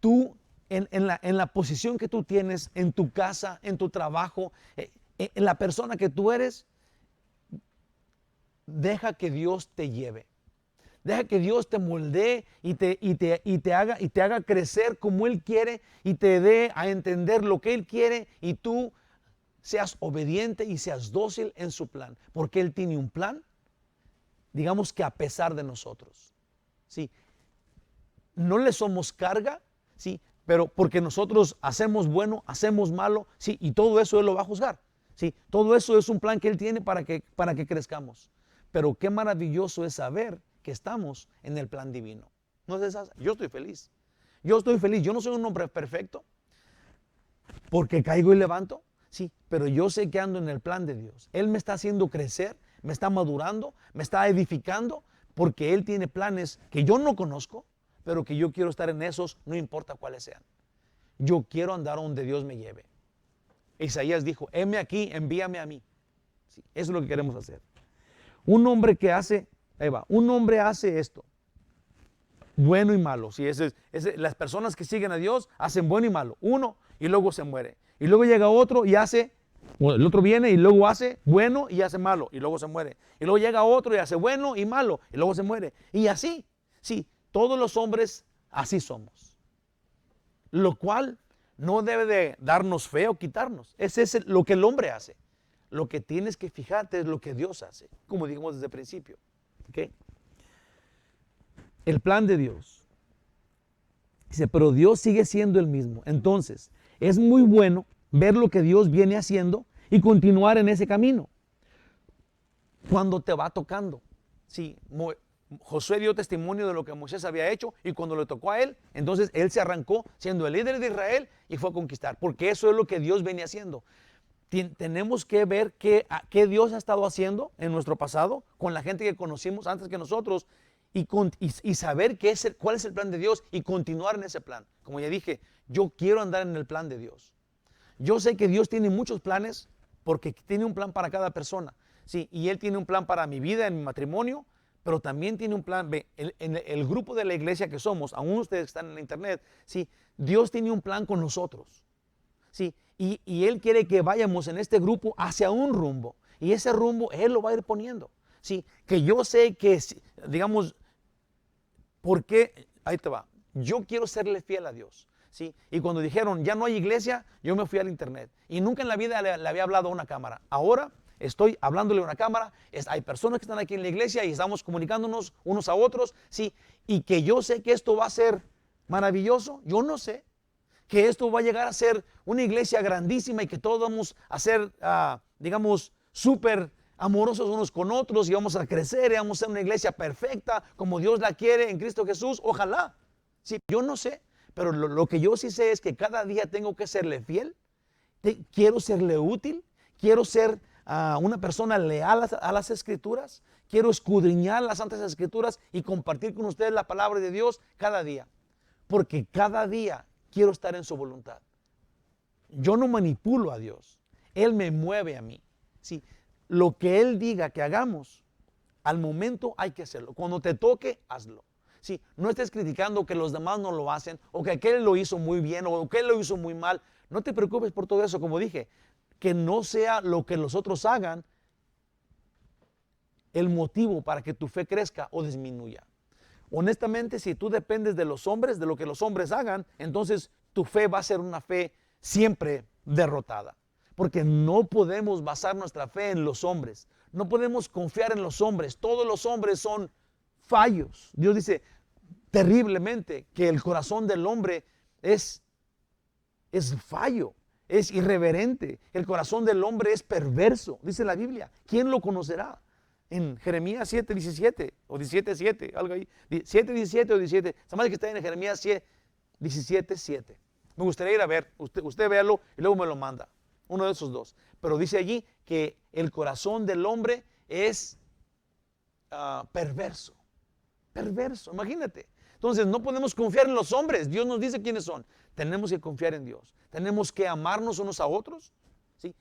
Tú, en la posición que tú tienes, en tu casa, en tu trabajo, en la persona que tú eres, deja que Dios te lleve. Deja que Dios te moldee y te haga crecer como Él quiere y te dé a entender lo que Él quiere y tú seas obediente y seas dócil en su plan. Porque Él tiene un plan, digamos que a pesar de nosotros. ¿Sí? No le somos carga, ¿sí? Pero porque nosotros hacemos bueno, hacemos malo, ¿sí? Y todo eso Él lo va a juzgar. ¿Sí? Todo eso es un plan que Él tiene para que crezcamos. Pero qué maravilloso es saber que estamos en el plan divino. ¿No es eso? Yo estoy feliz. Yo estoy feliz. Yo no soy un hombre perfecto porque caigo y levanto. Sí, pero yo sé que ando en el plan de Dios. Él me está haciendo crecer, me está madurando, me está edificando porque Él tiene planes que yo no conozco, pero que yo quiero estar en esos, no importa cuáles sean. Yo quiero andar donde Dios me lleve. Isaías dijo, heme aquí, envíame a mí. Sí, eso es lo que queremos hacer. Un hombre que hace, ahí va, un hombre hace esto, bueno y malo. ¿Sí? Las personas que siguen a Dios hacen bueno y malo, uno, y luego se muere. Y luego llega otro y hace, bueno, el otro viene y luego hace bueno y hace malo, y luego se muere. Y luego llega otro y hace bueno y malo, y luego se muere. Y así, sí, todos los hombres así somos. Lo cual no debe de darnos fe o quitarnos. Ese es lo que el hombre hace. Lo que tienes que fijarte es lo que Dios hace, como dijimos desde el principio. ¿Okay? El plan de Dios. Dice, pero Dios sigue siendo el mismo. Entonces, es muy bueno ver lo que Dios viene haciendo y continuar en ese camino. Cuando te va tocando. Sí, Josué dio testimonio de lo que Moisés había hecho y cuando le tocó a él, entonces él se arrancó siendo el líder de Israel y fue a conquistar. Porque eso es lo que Dios venía haciendo. Tenemos que ver qué Dios ha estado haciendo en nuestro pasado con la gente que conocimos antes que nosotros y saber cuál es el plan de Dios y continuar en ese plan. Como ya dije, yo quiero andar en el plan de Dios. Yo sé que Dios tiene muchos planes porque tiene un plan para cada persona. Sí, y Él tiene un plan para mi vida, en mi matrimonio, pero también tiene un plan. En el grupo de la iglesia que somos, aún ustedes que están en la internet, sí, Dios tiene un plan con nosotros. Sí, y Él quiere que vayamos en este grupo hacia un rumbo. Y ese rumbo Él lo va a ir poniendo. Sí, que yo sé que, digamos, porque, ahí te va, yo quiero serle fiel a Dios. ¿Sí? Y cuando dijeron, ya no hay iglesia, yo me fui al internet. Y nunca en la vida le había hablado a una cámara. Ahora estoy hablándole a una cámara. Hay personas que están aquí en la iglesia y estamos comunicándonos unos a otros. ¿Sí? Y que yo sé que esto va a ser maravilloso. Yo no sé que esto va a llegar a ser una iglesia grandísima y que todos vamos a ser, digamos, súper amorosos unos con otros y vamos a crecer y vamos a ser una iglesia perfecta como Dios la quiere en Cristo Jesús. Ojalá. Sí, yo no sé. pero lo que yo sí sé es que cada día tengo que serle fiel, quiero serle útil, quiero ser una persona leal a las Escrituras, quiero escudriñar las Santas Escrituras y compartir con ustedes la palabra de Dios cada día, porque cada día quiero estar en su voluntad. Yo no manipulo a Dios, Él me mueve a mí. ¿Sí? Lo que Él diga que hagamos, al momento hay que hacerlo. Cuando te toque, hazlo. ¿Sí? No estés criticando que los demás no lo hacen, o que aquel lo hizo muy bien, o que él lo hizo muy mal. No te preocupes por todo eso, como dije, que no sea lo que los otros hagan el motivo para que tu fe crezca o disminuya. Honestamente, si tú dependes de los hombres, de lo que los hombres hagan, entonces tu fe va a ser una fe siempre derrotada. Porque no podemos basar nuestra fe en los hombres. No podemos confiar en los hombres. Todos los hombres son fallos. Dios dice terriblemente que el corazón del hombre es fallo, es irreverente. El corazón del hombre es perverso, dice la Biblia. ¿Quién lo conocerá? En Jeremías 7:17 o 17:7, algo ahí. 7:17 o 17. Se me hace que está en Jeremías 17:7. Me gustaría ir a ver. Usted véalo y luego me lo manda. Uno de esos dos. Pero dice allí que el corazón del hombre es perverso. Perverso, imagínate. Entonces no podemos confiar en los hombres. Dios nos dice quiénes son. Tenemos que confiar en Dios. Tenemos que amarnos unos a otros. ¿Sí?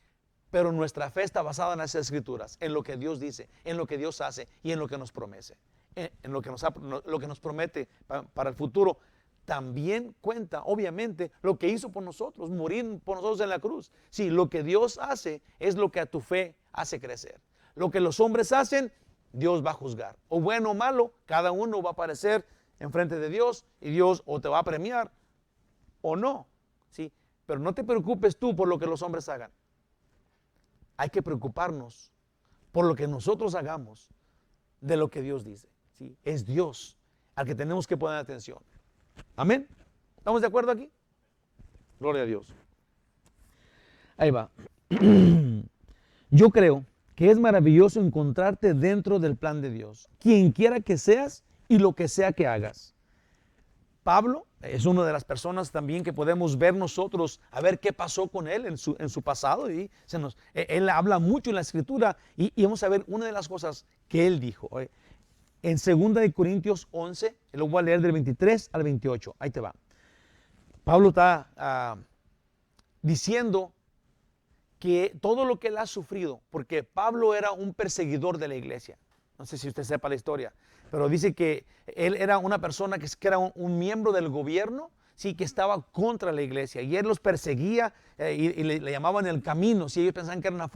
Pero nuestra fe está basada en las Escrituras, en lo que Dios dice, en lo que Dios hace y en lo que nos promete. En lo que nos promete para el futuro. También cuenta, obviamente, lo que hizo por nosotros, morir por nosotros en la cruz. Sí, lo que Dios hace es lo que a tu fe hace crecer. Lo que los hombres hacen, Dios va a juzgar. O bueno o malo, cada uno va a aparecer enfrente de Dios y Dios o te va a premiar o no. ¿Sí? Pero no te preocupes tú por lo que los hombres hagan. Hay que preocuparnos por lo que nosotros hagamos de lo que Dios dice. ¿Sí? Es Dios al que tenemos que poner atención. Amén. ¿Estamos de acuerdo aquí? Gloria a Dios. Ahí va. Yo creo que es maravilloso encontrarte dentro del plan de Dios, quien quiera que seas y lo que sea que hagas. Pablo es una de las personas también que podemos ver nosotros, a ver qué pasó con él en su pasado. Y él habla mucho en la Escritura y vamos a ver una de las cosas que él dijo. En 2 Corintios 11, lo voy a leer del 23 al 28. Ahí te va. Pablo está diciendo que todo lo que él ha sufrido, porque Pablo era un perseguidor de la iglesia. No sé si usted sepa la historia, pero dice que él era una persona que era un miembro del gobierno, sí, que estaba contra la iglesia, y él los perseguía y le llamaban el camino. Si ellos pensaban que era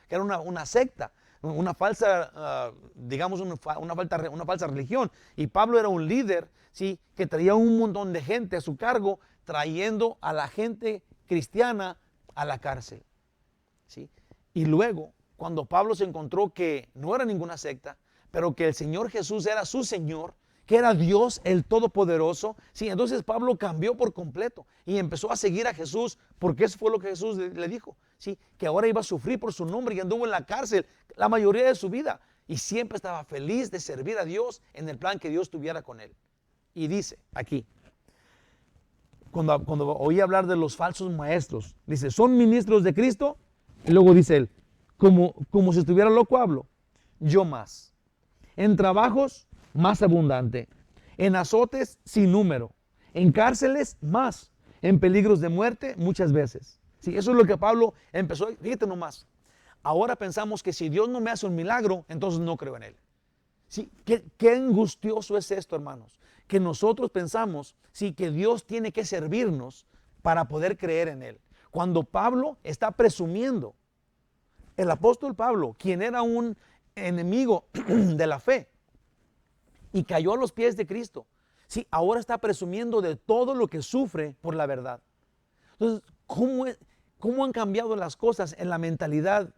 que era una secta, una falsa, digamos, una falsa religión. Y Pablo era un líder, ¿sí?, que traía un montón de gente a su cargo, trayendo a la gente cristiana a la cárcel. ¿Sí? Y luego, cuando Pablo se encontró que no era ninguna secta, pero que el Señor Jesús era su Señor, que era Dios el Todopoderoso, ¿sí?, entonces Pablo cambió por completo y empezó a seguir a Jesús, porque eso fue lo que Jesús le dijo, ¿sí?, que ahora iba a sufrir por su nombre, y anduvo en la cárcel la mayoría de su vida y siempre estaba feliz de servir a Dios en el plan que Dios tuviera con él. Y dice aquí, cuando oí hablar de los falsos maestros, dice, son ministros de Cristo, y luego dice él, como si estuviera loco hablo, yo más. En trabajos, más abundante. En azotes, sin número. En cárceles, más. En peligros de muerte, muchas veces. Sí, eso es lo que Pablo empezó. Fíjate nomás. Ahora pensamos que si Dios no me hace un milagro, entonces no creo en Él. Sí, qué angustioso es esto, hermanos. Que nosotros pensamos, sí, que Dios tiene que servirnos para poder creer en Él. Cuando Pablo está presumiendo, el apóstol Pablo, quien era un enemigo de la fe y cayó a los pies de Cristo, sí, ahora está presumiendo de todo lo que sufre por la verdad. Entonces, ¿cómo han cambiado las cosas en la mentalidad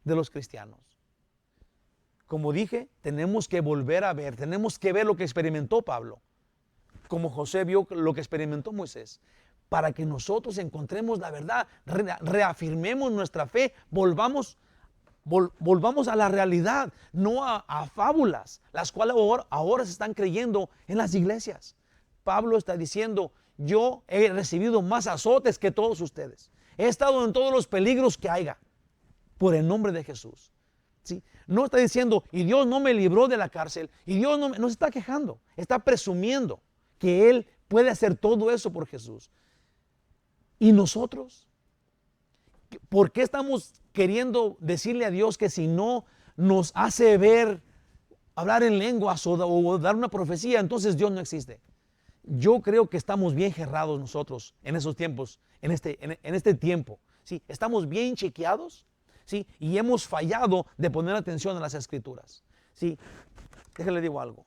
de los cristianos? Como dije, tenemos que volver a ver, tenemos que ver lo que experimentó Pablo, como José vio lo que experimentó Moisés, para que nosotros encontremos la verdad, reafirmemos nuestra fe, volvamos a la realidad, no a fábulas, las cuales ahora se están creyendo en las iglesias. Pablo está diciendo, yo he recibido más azotes que todos ustedes. He estado en todos los peligros que haya por el nombre de Jesús. ¿Sí? No está diciendo, y Dios no me libró de la cárcel, y Dios no se está quejando, está presumiendo que Él puede hacer todo eso por Jesús. ¿Y nosotros? ¿Por qué estamos queriendo decirle a Dios que si no nos hace ver, hablar en lenguas o dar una profecía, entonces Dios no existe? Yo creo que estamos bien cerrados nosotros en esos tiempos, en este tiempo. ¿Sí? Estamos bien chequeados, ¿sí? Y hemos fallado de poner atención a las Escrituras. ¿Sí? Déjenle digo algo.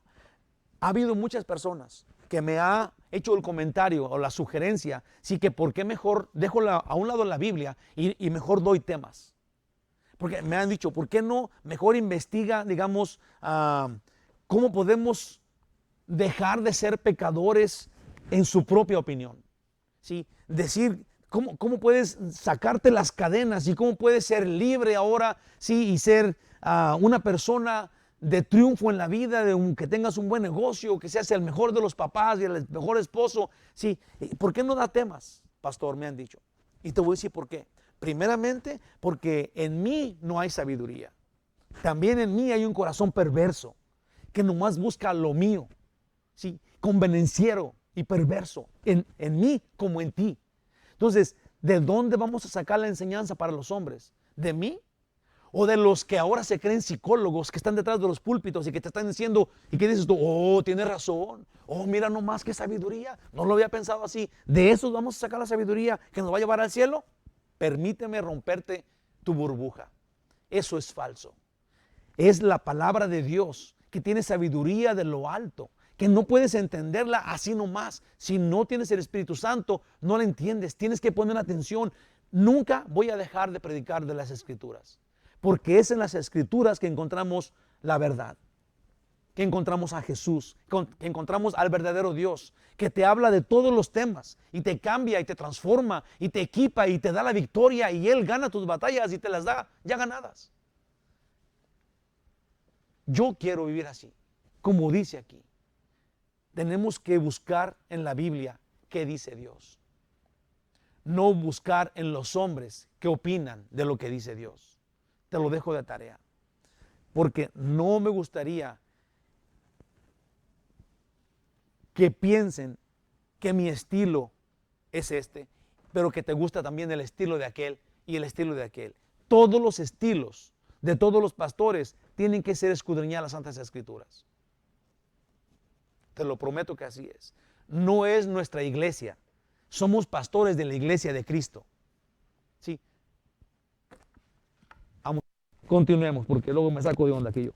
Ha habido muchas personas que me ha hecho el comentario o la sugerencia, sí, que por qué mejor dejo a un lado la Biblia y mejor doy temas. Porque me han dicho, ¿por qué no mejor investiga, digamos, cómo podemos dejar de ser pecadores en su propia opinión? ¿Sí? Decir, ¿cómo puedes sacarte las cadenas y cómo puedes ser libre ahora, sí, y ser una persona de triunfo en la vida, que tengas un buen negocio, que seas el mejor de los papás y el mejor esposo? ¿Sí? ¿Por qué no da temas, pastor? Me han dicho. Y te voy a decir por qué. Primeramente, porque en mí no hay sabiduría. También en mí hay un corazón perverso que nomás busca lo mío. ¿Sí? Convenenciero y perverso en mí como en ti. Entonces, ¿de dónde vamos a sacar la enseñanza para los hombres? ¿De mí? ¿O de los que ahora se creen psicólogos, que están detrás de los púlpitos y que te están diciendo, y que dices tú, oh, tienes razón, oh, mira nomás qué sabiduría, no lo había pensado así? ¿De esos vamos a sacar la sabiduría que nos va a llevar al cielo? Permíteme romperte tu burbuja. Eso es falso. Es la palabra de Dios que tiene sabiduría de lo alto, que no puedes entenderla así nomás. Si no tienes el Espíritu Santo, no la entiendes. Tienes que poner atención. Nunca voy a dejar de predicar de las Escrituras, porque es en las Escrituras que encontramos la verdad, que encontramos a Jesús, que encontramos al verdadero Dios, que te habla de todos los temas y te cambia y te transforma y te equipa y te da la victoria, y Él gana tus batallas y te las da ya ganadas. Yo quiero vivir así, como dice aquí. Tenemos que buscar en la Biblia qué dice Dios. No buscar en los hombres qué opinan de lo que dice Dios. Te lo dejo de tarea. Porque no me gustaría que piensen que mi estilo es este, pero que te gusta también el estilo de aquel y el estilo de aquel. Todos los estilos de todos los pastores tienen que ser escudriñar las Santas Escrituras. Te lo prometo que así es. No es nuestra iglesia. Somos pastores de la iglesia de Cristo. Sí. Vamos, continuemos, porque luego me saco de onda aquí yo.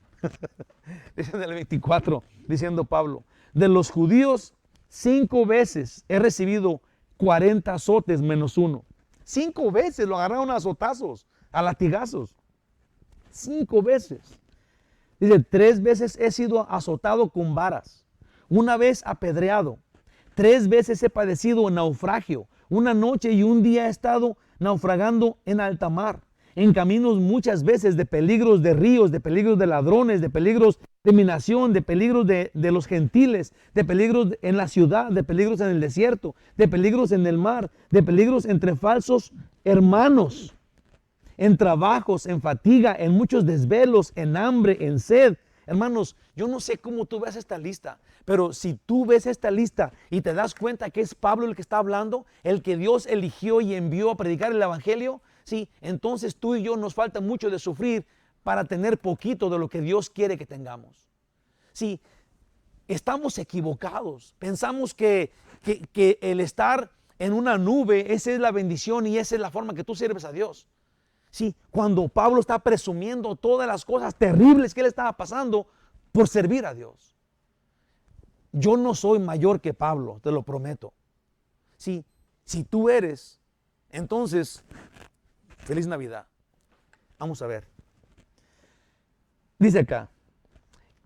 Dice en el 24, diciendo Pablo, de los judíos 5 veces he recibido 40 azotes menos uno. 5 veces lo agarraron a azotazos, a latigazos. 5 veces. Dice, 3 veces he sido azotado con varas, 1 vez apedreado, 3 veces he padecido naufragio, 1 noche y 1 día he estado naufragando en alta mar, en caminos muchas veces, de peligros de ríos, de peligros de ladrones, de peligros de mi nación, de peligros de los gentiles, de peligros en la ciudad, de peligros en el desierto, de peligros en el mar, de peligros entre falsos hermanos, en trabajos, en fatiga, en muchos desvelos, en hambre, en sed. Hermanos, yo no sé cómo tú ves esta lista, pero si tú ves esta lista y te das cuenta que es Pablo el que está hablando, el que Dios eligió y envió a predicar el Evangelio, sí, entonces tú y yo nos falta mucho de sufrir para tener poquito de lo que Dios quiere que tengamos. Sí, estamos equivocados. Pensamos que el estar en una nube, esa es la bendición y esa es la forma que tú sirves a Dios. Sí, cuando Pablo está presumiendo todas las cosas terribles que él estaba pasando por servir a Dios. Yo no soy mayor que Pablo, te lo prometo. Sí, si tú eres, entonces, feliz Navidad. Vamos a ver. Dice acá,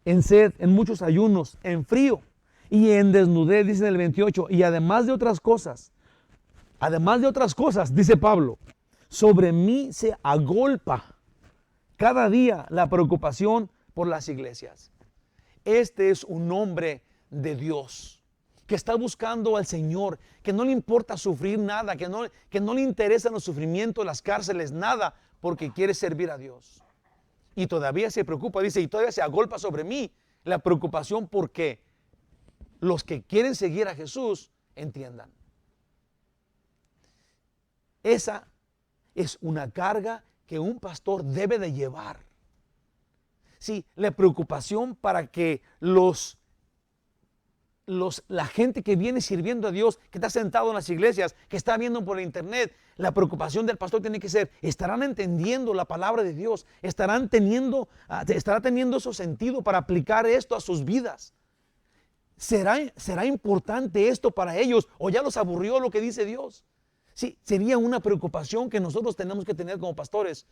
en sed, en muchos ayunos, en frío y en desnudez, dice en el 28, y además de otras cosas, dice Pablo, sobre mí se agolpa cada día la preocupación por las iglesias. Este es un hombre de Dios que está buscando al Señor, que no le importa sufrir nada, que no le interesan los sufrimientos, las cárceles, nada, porque quiere servir a Dios. Y todavía se preocupa, dice, y todavía se agolpa sobre mí la preocupación porque los que quieren seguir a Jesús entiendan. Esa es una carga que un pastor debe de llevar. Sí, la preocupación para que la gente que viene sirviendo a Dios, que está sentado en las iglesias, que está viendo por internet, la preocupación del pastor tiene que ser, ¿estarán entendiendo la palabra de Dios? ¿Estará teniendo su sentido para aplicar esto a sus vidas? ¿Será importante esto para ellos o ya los aburrió lo que dice Dios? Sí, sería una preocupación que nosotros tenemos que tener como pastores.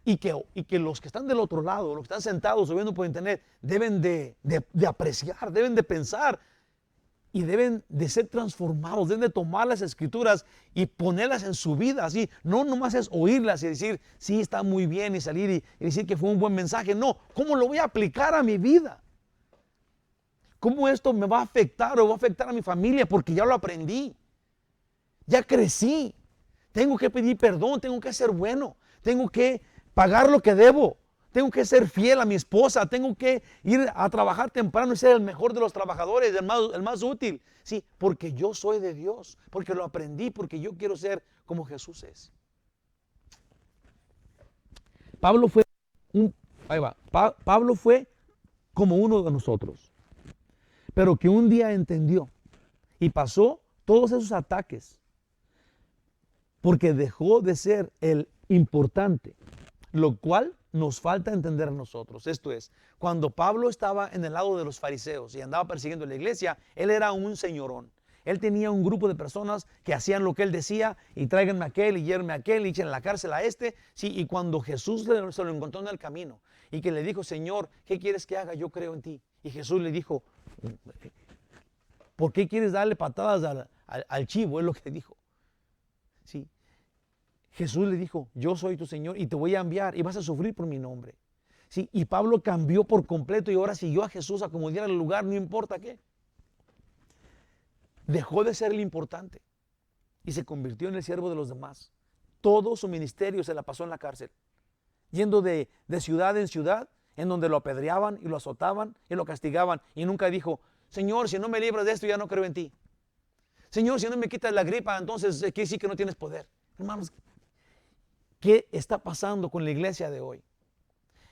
Y que los que están del otro lado, los que están sentados o viendo por internet, deben de apreciar, deben de pensar y deben de ser transformados, deben de tomar las escrituras y ponerlas en su vida. Así, no nomás es oírlas y decir, sí, está muy bien y salir y decir que fue un buen mensaje. No, ¿cómo lo voy a aplicar a mi vida? ¿Cómo esto me va a afectar o va a afectar a mi familia? Porque ya lo aprendí, ya crecí, tengo que pedir perdón, tengo que ser bueno, tengo que pagar lo que debo, tengo que ser fiel a mi esposa, tengo que ir a trabajar temprano y ser el mejor de los trabajadores, el más útil. Sí, porque yo soy de Dios, porque lo aprendí, porque yo quiero ser como Jesús es. Pablo fue Pablo fue como uno de nosotros, pero que un día entendió y pasó todos esos ataques, porque dejó de ser el importante, lo cual nos falta entender a nosotros. Esto es, cuando Pablo estaba en el lado de los fariseos y andaba persiguiendo la iglesia, él era un señorón. Él tenía un grupo de personas que hacían lo que él decía y tráiganme a aquel y llévenme a aquel y echen a la cárcel a este. Sí, y cuando Jesús se lo encontró en el camino y que le dijo, Señor, ¿qué quieres que haga? Yo creo en ti. Y Jesús le dijo, ¿por qué quieres darle patadas al chivo? Es lo que dijo. Sí. Jesús le dijo, yo soy tu Señor y te voy a enviar y vas a sufrir por mi nombre. Sí, y Pablo cambió por completo y ahora siguió a Jesús a como diera el lugar, no importa qué. Dejó de ser el importante y se convirtió en el siervo de los demás. Todo su ministerio se la pasó en la cárcel, yendo de ciudad en ciudad, en donde lo apedreaban y lo azotaban y lo castigaban. Y nunca dijo, Señor, si no me libras de esto, ya no creo en ti. Señor, si no me quitas la gripa, entonces quiere decir que no tienes poder. Hermanos, ¿qué está pasando con la iglesia de hoy?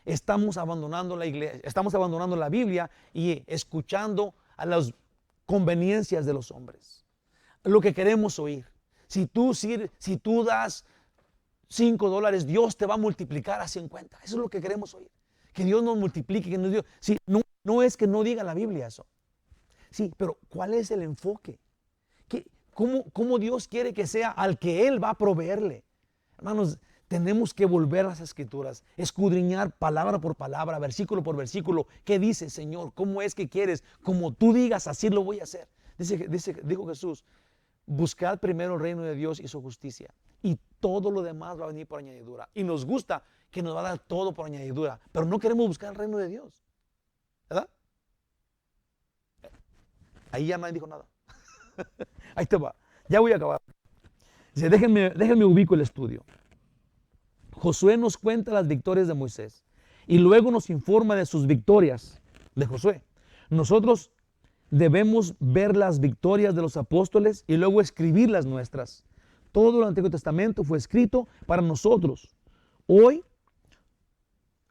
Estamos abandonando la iglesia, estamos abandonando la Biblia y escuchando a las conveniencias de los hombres. Lo que queremos oír. Si tú das $5, Dios te va a multiplicar a 50. Eso es lo que queremos oír. Que Dios nos multiplique, que nos dio. Sí, no es que no diga la Biblia eso. Sí, pero ¿cuál es el enfoque? ¿Cómo Dios quiere que sea al que Él va a proveerle? Hermanos, tenemos que volver a las escrituras, escudriñar palabra por palabra, versículo por versículo. ¿Qué dice, Señor? ¿Cómo es que quieres? Como tú digas, así lo voy a hacer. Dijo Jesús, buscad primero el reino de Dios y su justicia, y todo lo demás va a venir por añadidura. Y nos gusta que nos va a dar todo por añadidura, pero no queremos buscar el reino de Dios, ¿verdad? Ahí ya nadie dijo nada. Ahí te va, ya voy a acabar. Dice, déjenme ubico el estudio. Josué nos cuenta las victorias de Moisés y luego nos informa de sus victorias de Josué. Nosotros debemos ver las victorias de los apóstoles y luego escribir las nuestras. Todo el Antiguo Testamento fue escrito para nosotros hoy,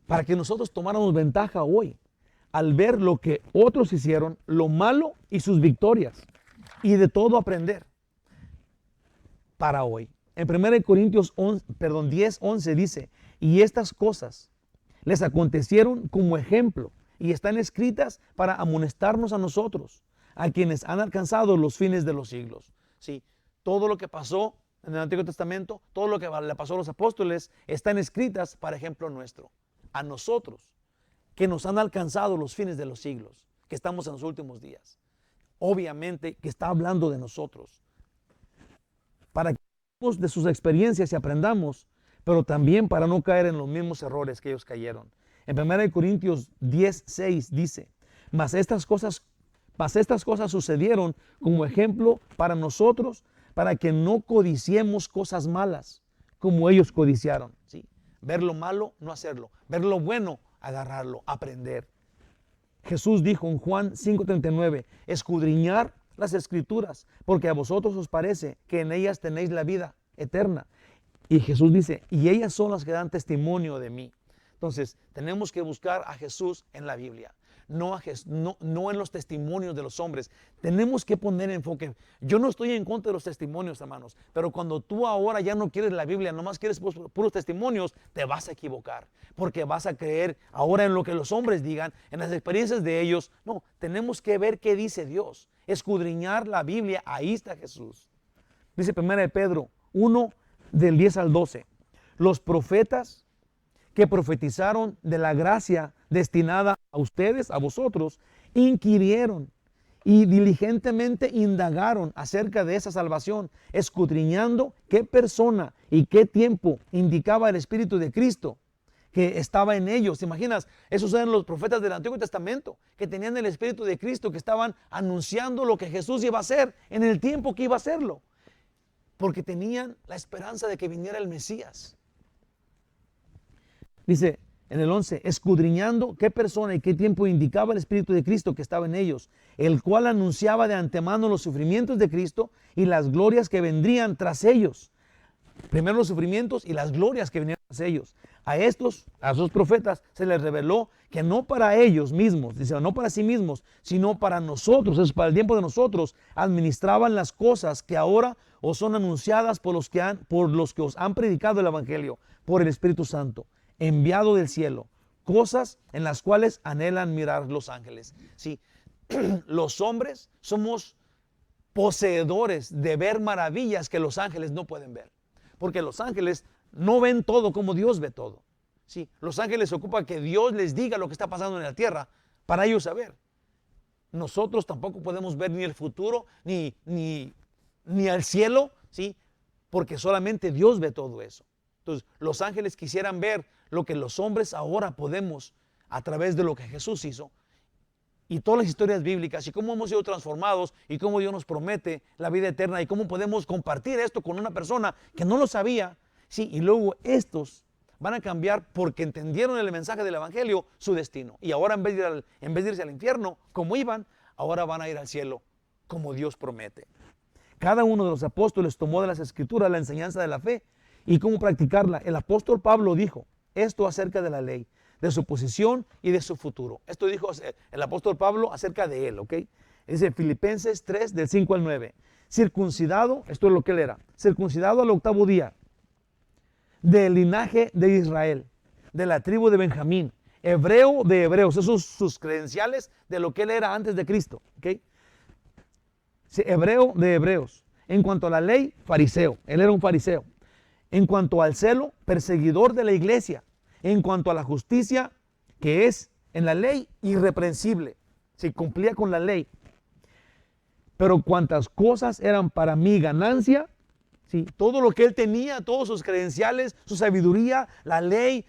para que nosotros tomáramos ventaja hoy al ver lo que otros hicieron, lo malo y sus victorias, y de todo aprender para hoy. En 1 Corintios 10:11 dice, y estas cosas les acontecieron como ejemplo y están escritas para amonestarnos a nosotros, a quienes han alcanzado los fines de los siglos. Sí, todo lo que pasó en el Antiguo Testamento, todo lo que le pasó a los apóstoles, están escritas para ejemplo nuestro, a nosotros, que nos han alcanzado los fines de los siglos, que estamos en los últimos días. Obviamente que está hablando de nosotros, para que de sus experiencias y aprendamos, pero también para no caer en los mismos errores que ellos cayeron. En 1 Corintios 10:6 dice, mas estas cosas Mas estas cosas sucedieron como ejemplo para nosotros, para que no codiciemos cosas malas, como ellos codiciaron. ¿Sí? Ver lo malo, no hacerlo. Ver lo bueno, agarrarlo, aprender. Jesús dijo en Juan 5:39, escudriñar las escrituras, porque a vosotros os parece que en ellas tenéis la vida eterna. Y Jesús dice, y ellas son las que dan testimonio de mí. Entonces, tenemos que buscar a Jesús en la Biblia, no en los testimonios de los hombres. Tenemos que poner enfoque. Yo no estoy en contra de los testimonios, hermanos, pero cuando tú ahora ya no quieres la Biblia, nomás quieres puros testimonios, te vas a equivocar, porque vas a creer ahora en lo que los hombres digan, en las experiencias de ellos. No, tenemos que ver qué dice Dios, escudriñar la Biblia. Ahí está Jesús. Dice 1 de Pedro 1, del 10 al 12. Los profetas que profetizaron de la gracia destinada a ustedes, a vosotros, inquirieron y diligentemente indagaron acerca de esa salvación, escudriñando qué persona y qué tiempo indicaba el Espíritu de Cristo que estaba en ellos. ¿Te imaginas? Esos eran los profetas del Antiguo Testamento, que tenían el Espíritu de Cristo, que estaban anunciando lo que Jesús iba a hacer en el tiempo que iba a hacerlo, porque tenían la esperanza de que viniera el Mesías. Dice en el 11, escudriñando qué persona y qué tiempo indicaba el Espíritu de Cristo que estaba en ellos, el cual anunciaba de antemano los sufrimientos de Cristo y las glorias que vendrían tras ellos. Primero los sufrimientos y las glorias que venían tras ellos. A esos profetas se les reveló que no para ellos mismos, dice, no para sí mismos, sino para nosotros, es para el tiempo de nosotros, administraban las cosas que ahora os son anunciadas por los que os han predicado el Evangelio, por el Espíritu Santo, enviado del cielo, cosas en las cuales anhelan mirar los ángeles. Sí, los hombres somos poseedores de ver maravillas que los ángeles no pueden ver, porque los ángeles no ven todo como Dios ve todo. Sí, los ángeles se ocupan que Dios les diga lo que está pasando en la tierra para ellos saber. Nosotros tampoco podemos ver ni el futuro ni al cielo, ¿sí? Porque solamente Dios ve todo eso. Entonces, los ángeles quisieran ver lo que los hombres ahora podemos a través de lo que Jesús hizo y todas las historias bíblicas y cómo hemos sido transformados y cómo Dios nos promete la vida eterna y cómo podemos compartir esto con una persona que no lo sabía. Sí, y luego estos van a cambiar porque entendieron el mensaje del Evangelio, su destino. Y ahora en vez de irse al infierno como iban, ahora van a ir al cielo como Dios promete. Cada uno de los apóstoles tomó de las Escrituras la enseñanza de la fe y cómo practicarla. El apóstol Pablo dijo esto acerca de la ley, de su posición y de su futuro. Esto dijo el apóstol Pablo acerca de él, ¿ok? Dice Filipenses 3, del 5 al 9. Circuncidado, esto es lo que él era, circuncidado al 8º día, del linaje de Israel, de la tribu de Benjamín, hebreo de hebreos. Esos son sus credenciales de lo que él era antes de Cristo, ¿ok? Sí, hebreo de hebreos. En cuanto a la ley, fariseo. Él era un fariseo. En cuanto al celo, perseguidor de la iglesia. En cuanto a la justicia, que es en la ley irreprensible. Se cumplía con la ley. Pero cuantas cosas eran para mí ganancia, ¿sí? Todo lo que él tenía, todos sus credenciales, su sabiduría, la ley,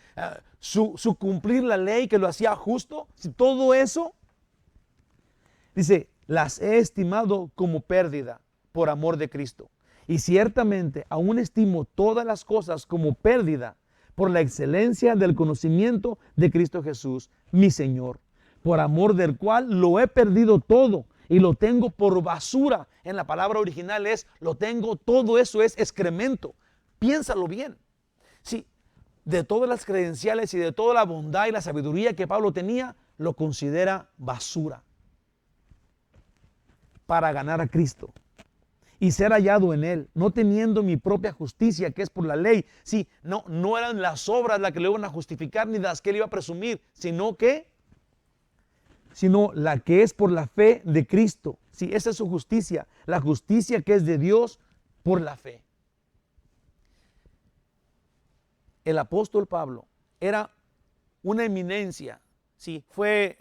su cumplir la ley que lo hacía justo, ¿sí? Todo eso, dice, las he estimado como pérdida por amor de Cristo. Y ciertamente aún estimo todas las cosas como pérdida por la excelencia del conocimiento de Cristo Jesús, mi Señor, por amor del cual lo he perdido todo y lo tengo por basura. En la palabra original lo tengo, todo eso es excremento. Piénsalo bien. Sí, de todas las credenciales y de toda la bondad y la sabiduría que Pablo tenía, lo considera basura para ganar a Cristo y ser hallado en él, no teniendo mi propia justicia que es por la ley. Sí, no eran las obras las que le iban a justificar ni las que él iba a presumir, sino la que es por la fe de Cristo. Sí, esa es su justicia, la justicia que es de Dios por la fe. El apóstol Pablo era una eminencia. Sí, fue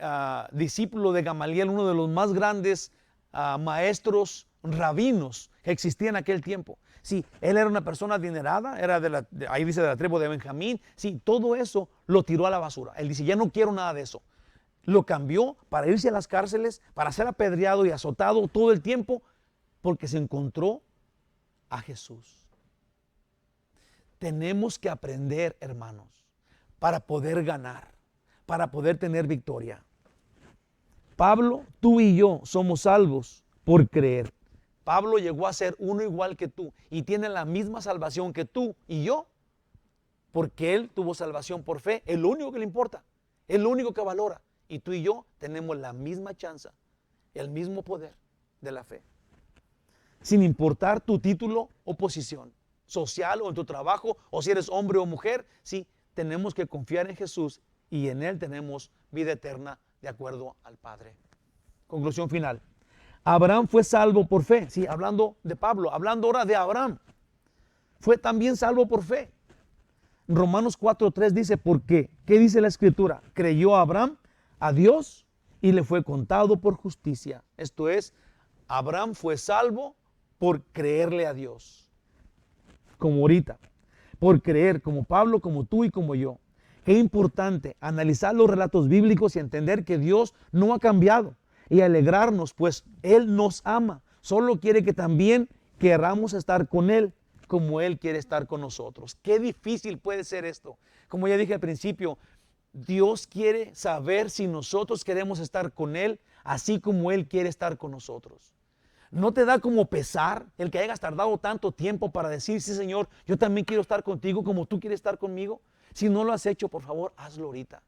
discípulo de Gamaliel, uno de los más grandes maestros rabinos que existía en aquel tiempo. Sí, él era una persona adinerada, era ahí dice de la tribu de Benjamín. Sí, todo eso lo tiró a la basura. Él dice, ya no quiero nada de eso. lo cambió para irse a las cárceles, para ser apedreado y azotado todo el tiempo, porque se encontró a Jesús. Tenemos que aprender, hermanos, para poder ganar, para poder tener victoria. Pablo, tú y yo somos salvos por creer. Pablo llegó a ser uno igual que tú y tiene la misma salvación que tú y yo, porque él tuvo salvación por fe. Es lo único que le importa, es lo único que valora. Y tú y yo tenemos la misma chance, el mismo poder de la fe. Sin importar tu título o posición social o en tu trabajo, o si eres hombre o mujer, sí, tenemos que confiar en Jesús y en Él tenemos vida eterna de acuerdo al Padre. Conclusión final. Abraham fue salvo por fe. Sí, hablando de Pablo, hablando ahora de Abraham. Fue también salvo por fe. Romanos 4:3 dice, ¿por qué? ¿Qué dice la Escritura? Creyó Abraham a Dios y le fue contado por justicia. Esto es, Abraham fue salvo por creerle a Dios. Como ahorita, por creer, como Pablo, como tú y como yo. Qué importante analizar los relatos bíblicos y entender que Dios no ha cambiado y alegrarnos, pues Él nos ama. Solo quiere que también queramos estar con Él como Él quiere estar con nosotros. Qué difícil puede ser esto. Como ya dije al principio, Dios quiere saber si nosotros queremos estar con Él, así como Él quiere estar con nosotros. ¿No te da como pesar el que hayas tardado tanto tiempo para decir, sí, Señor, yo también quiero estar contigo como tú quieres estar conmigo? Si no lo has hecho, por favor, hazlo ahorita.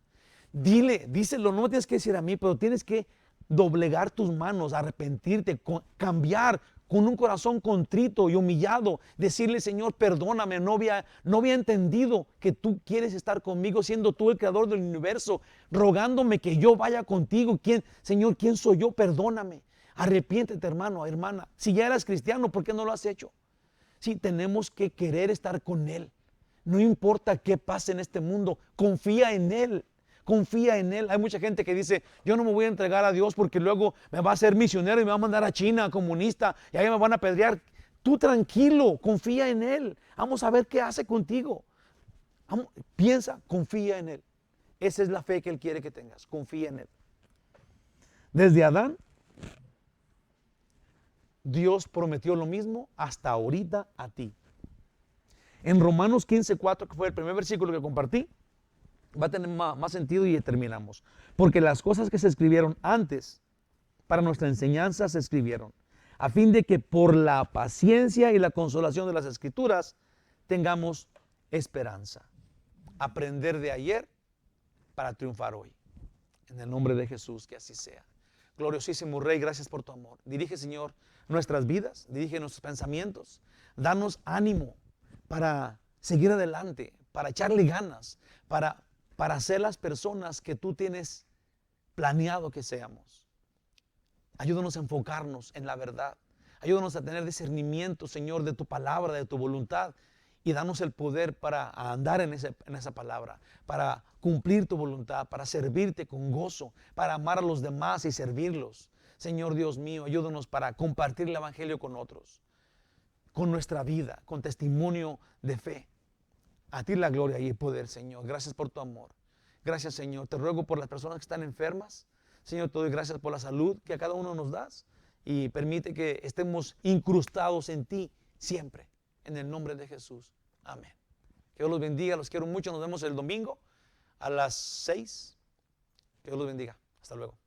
Díselo, no me tienes que decir a mí, pero tienes que doblegar tus manos, arrepentirte, cambiar con un corazón contrito y humillado, decirle, Señor, perdóname, no había entendido que tú quieres estar conmigo, siendo tú el creador del universo, rogándome que yo vaya contigo. Señor, ¿quién soy yo? Perdóname. Arrepiéntete, hermano, hermana. Si ya eras cristiano, ¿por qué no lo has hecho? Sí, tenemos que querer estar con Él. No importa qué pase en este mundo, confía en Él. Confía en Él. Hay mucha gente que dice, yo no me voy a entregar a Dios porque luego me va a hacer misionero y me va a mandar a China, comunista, y ahí me van a apedrear. Tú tranquilo, confía en Él. Vamos a ver qué hace contigo. Piensa, confía en Él. Esa es la fe que Él quiere que tengas. Confía en Él. Desde Adán, Dios prometió lo mismo hasta ahorita a ti. En Romanos 15:4, que fue el primer versículo que compartí, va a tener más sentido y terminamos. Porque las cosas que se escribieron antes, para nuestra enseñanza se escribieron, a fin de que por la paciencia y la consolación de las Escrituras tengamos esperanza. Aprender de ayer para triunfar hoy. En el nombre de Jesús, que así sea. Gloriosísimo Rey, gracias por tu amor. Dirige, Señor, nuestras vidas, dirige nuestros pensamientos. Danos ánimo para seguir adelante, para echarle ganas, para ser las personas que tú tienes planeado que seamos. Ayúdanos a enfocarnos en la verdad. Ayúdanos a tener discernimiento, Señor, de tu palabra, de tu voluntad. Y danos el poder para andar en esa palabra, para cumplir tu voluntad, para servirte con gozo, para amar a los demás y servirlos. Señor Dios mío, ayúdanos para compartir el evangelio con otros, con nuestra vida, con testimonio de fe. A ti la gloria y el poder, Señor. Gracias por tu amor. Gracias, Señor. Te ruego por las personas que están enfermas. Señor, te doy gracias por la salud que a cada uno nos das y permite que estemos incrustados en ti siempre. En el nombre de Jesús. Amén. Que Dios los bendiga. Los quiero mucho. Nos vemos el domingo a las 6. Que Dios los bendiga. Hasta luego.